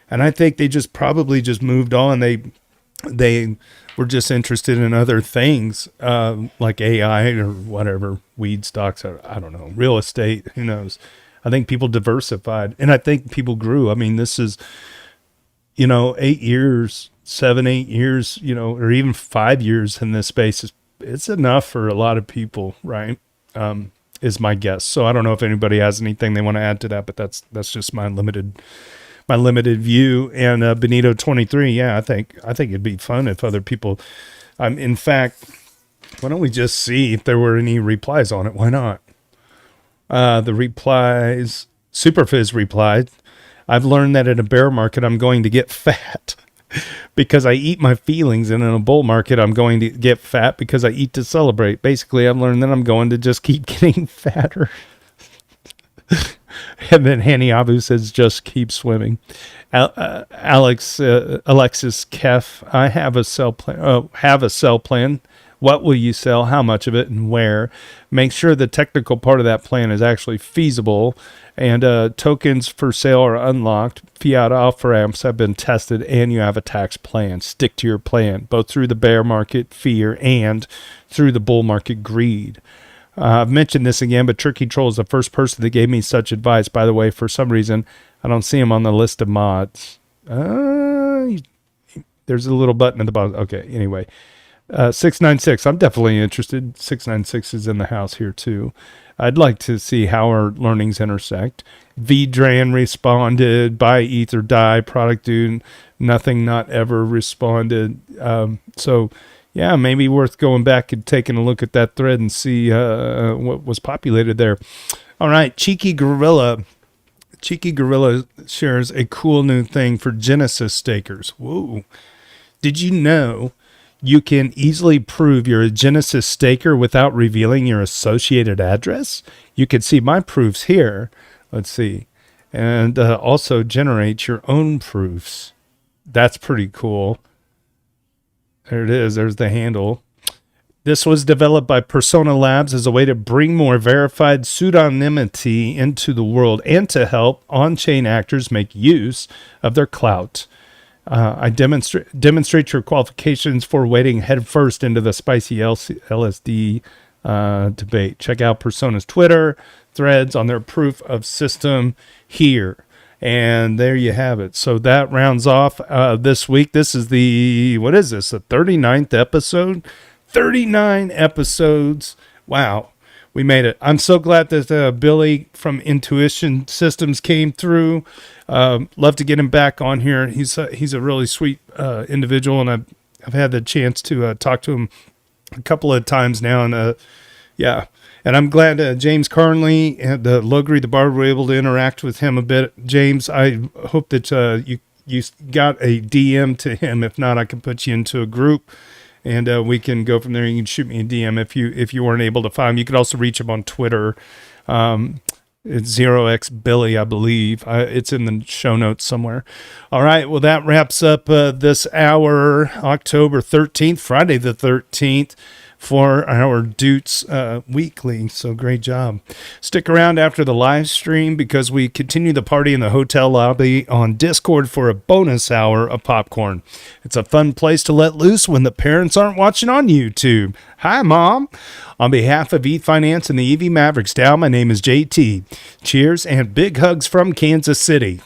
And I think they just probably just moved on. They were just interested in other things, like AI or whatever, weed stocks, or I don't know, real estate, who knows. I think people diversified, and I think people grew. I mean, this is, 8 years, 7, 8 years, or even 5 years in this space it's enough for a lot of people, right? Is my guess. So I don't know if anybody has anything they want to add to that, but that's just my limited view. And Benito 23, yeah, I think it'd be fun if other people. In fact, why don't we just see if there were any replies on it? Why not? The replies. Superfizz replied, "I've learned that in a bear market I'm going to get fat because I eat my feelings, and in a bull market I'm going to get fat because I eat to celebrate. Basically, I've learned that I'm going to just keep getting fatter." And then Hanniabu says, "Just keep swimming." Alexis Kef, "I have a sell plan. What will you sell? How much of it, and where? Make sure the technical part of that plan is actually feasible. And tokens for sale are unlocked. Fiat off-ramps have been tested, and you have a tax plan. Stick to your plan, both through the bear market fear and through the bull market greed." I've mentioned this again, but Turkey Troll is the first person that gave me such advice. By the way, for some reason, I don't see him on the list of mods. There's a little button at the bottom. Okay, anyway. 696, I'm definitely interested. 696 is in the house here, too. I'd like to see how our learnings intersect. VDran responded, "Buy ETH or die, product dude. Nothing, not ever," responded. So... yeah, maybe worth going back and taking a look at that thread and see what was populated there. All right, Cheeky Gorilla shares a cool new thing for Genesis stakers. Whoa. Did you know you can easily prove you're a Genesis staker without revealing your associated address? You can see my proofs here. Let's see. And also generate your own proofs. That's pretty cool. There it is. There's the handle. This was developed by Persona Labs as a way to bring more verified pseudonymity into the world and to help on-chain actors make use of their clout. I demonstrate your qualifications for wading headfirst into the spicy LSD debate. Check out Persona's Twitter threads on their proof of system here. And there you have it. So that rounds off this week. This is the 39th episode? 39 episodes. Wow. We made it. I'm so glad that Billy from Intuition Systems came through. Love to get him back on here. He's a really sweet individual, and I've had the chance to talk to him a couple of times now. And yeah. And I'm glad James Carnley and Logri the Bard were able to interact with him a bit. James, I hope that you got a DM to him. If not, I can put you into a group, and we can go from there. You can shoot me a DM if you weren't able to find him. You could also reach him on Twitter. It's 0xBilly, I believe. It's in the show notes somewhere. All right, well, that wraps up this hour, October 13th, Friday the 13th. For our Doots Weekly. So great job. Stick around after the live stream because we continue the party in the hotel lobby on Discord for a bonus hour of popcorn. It's a fun place to let loose when the parents aren't watching on YouTube. Hi, Mom. On behalf of Ethfinance and the EVMavericks DAO, my name is JT. Cheers and big hugs from Kansas City.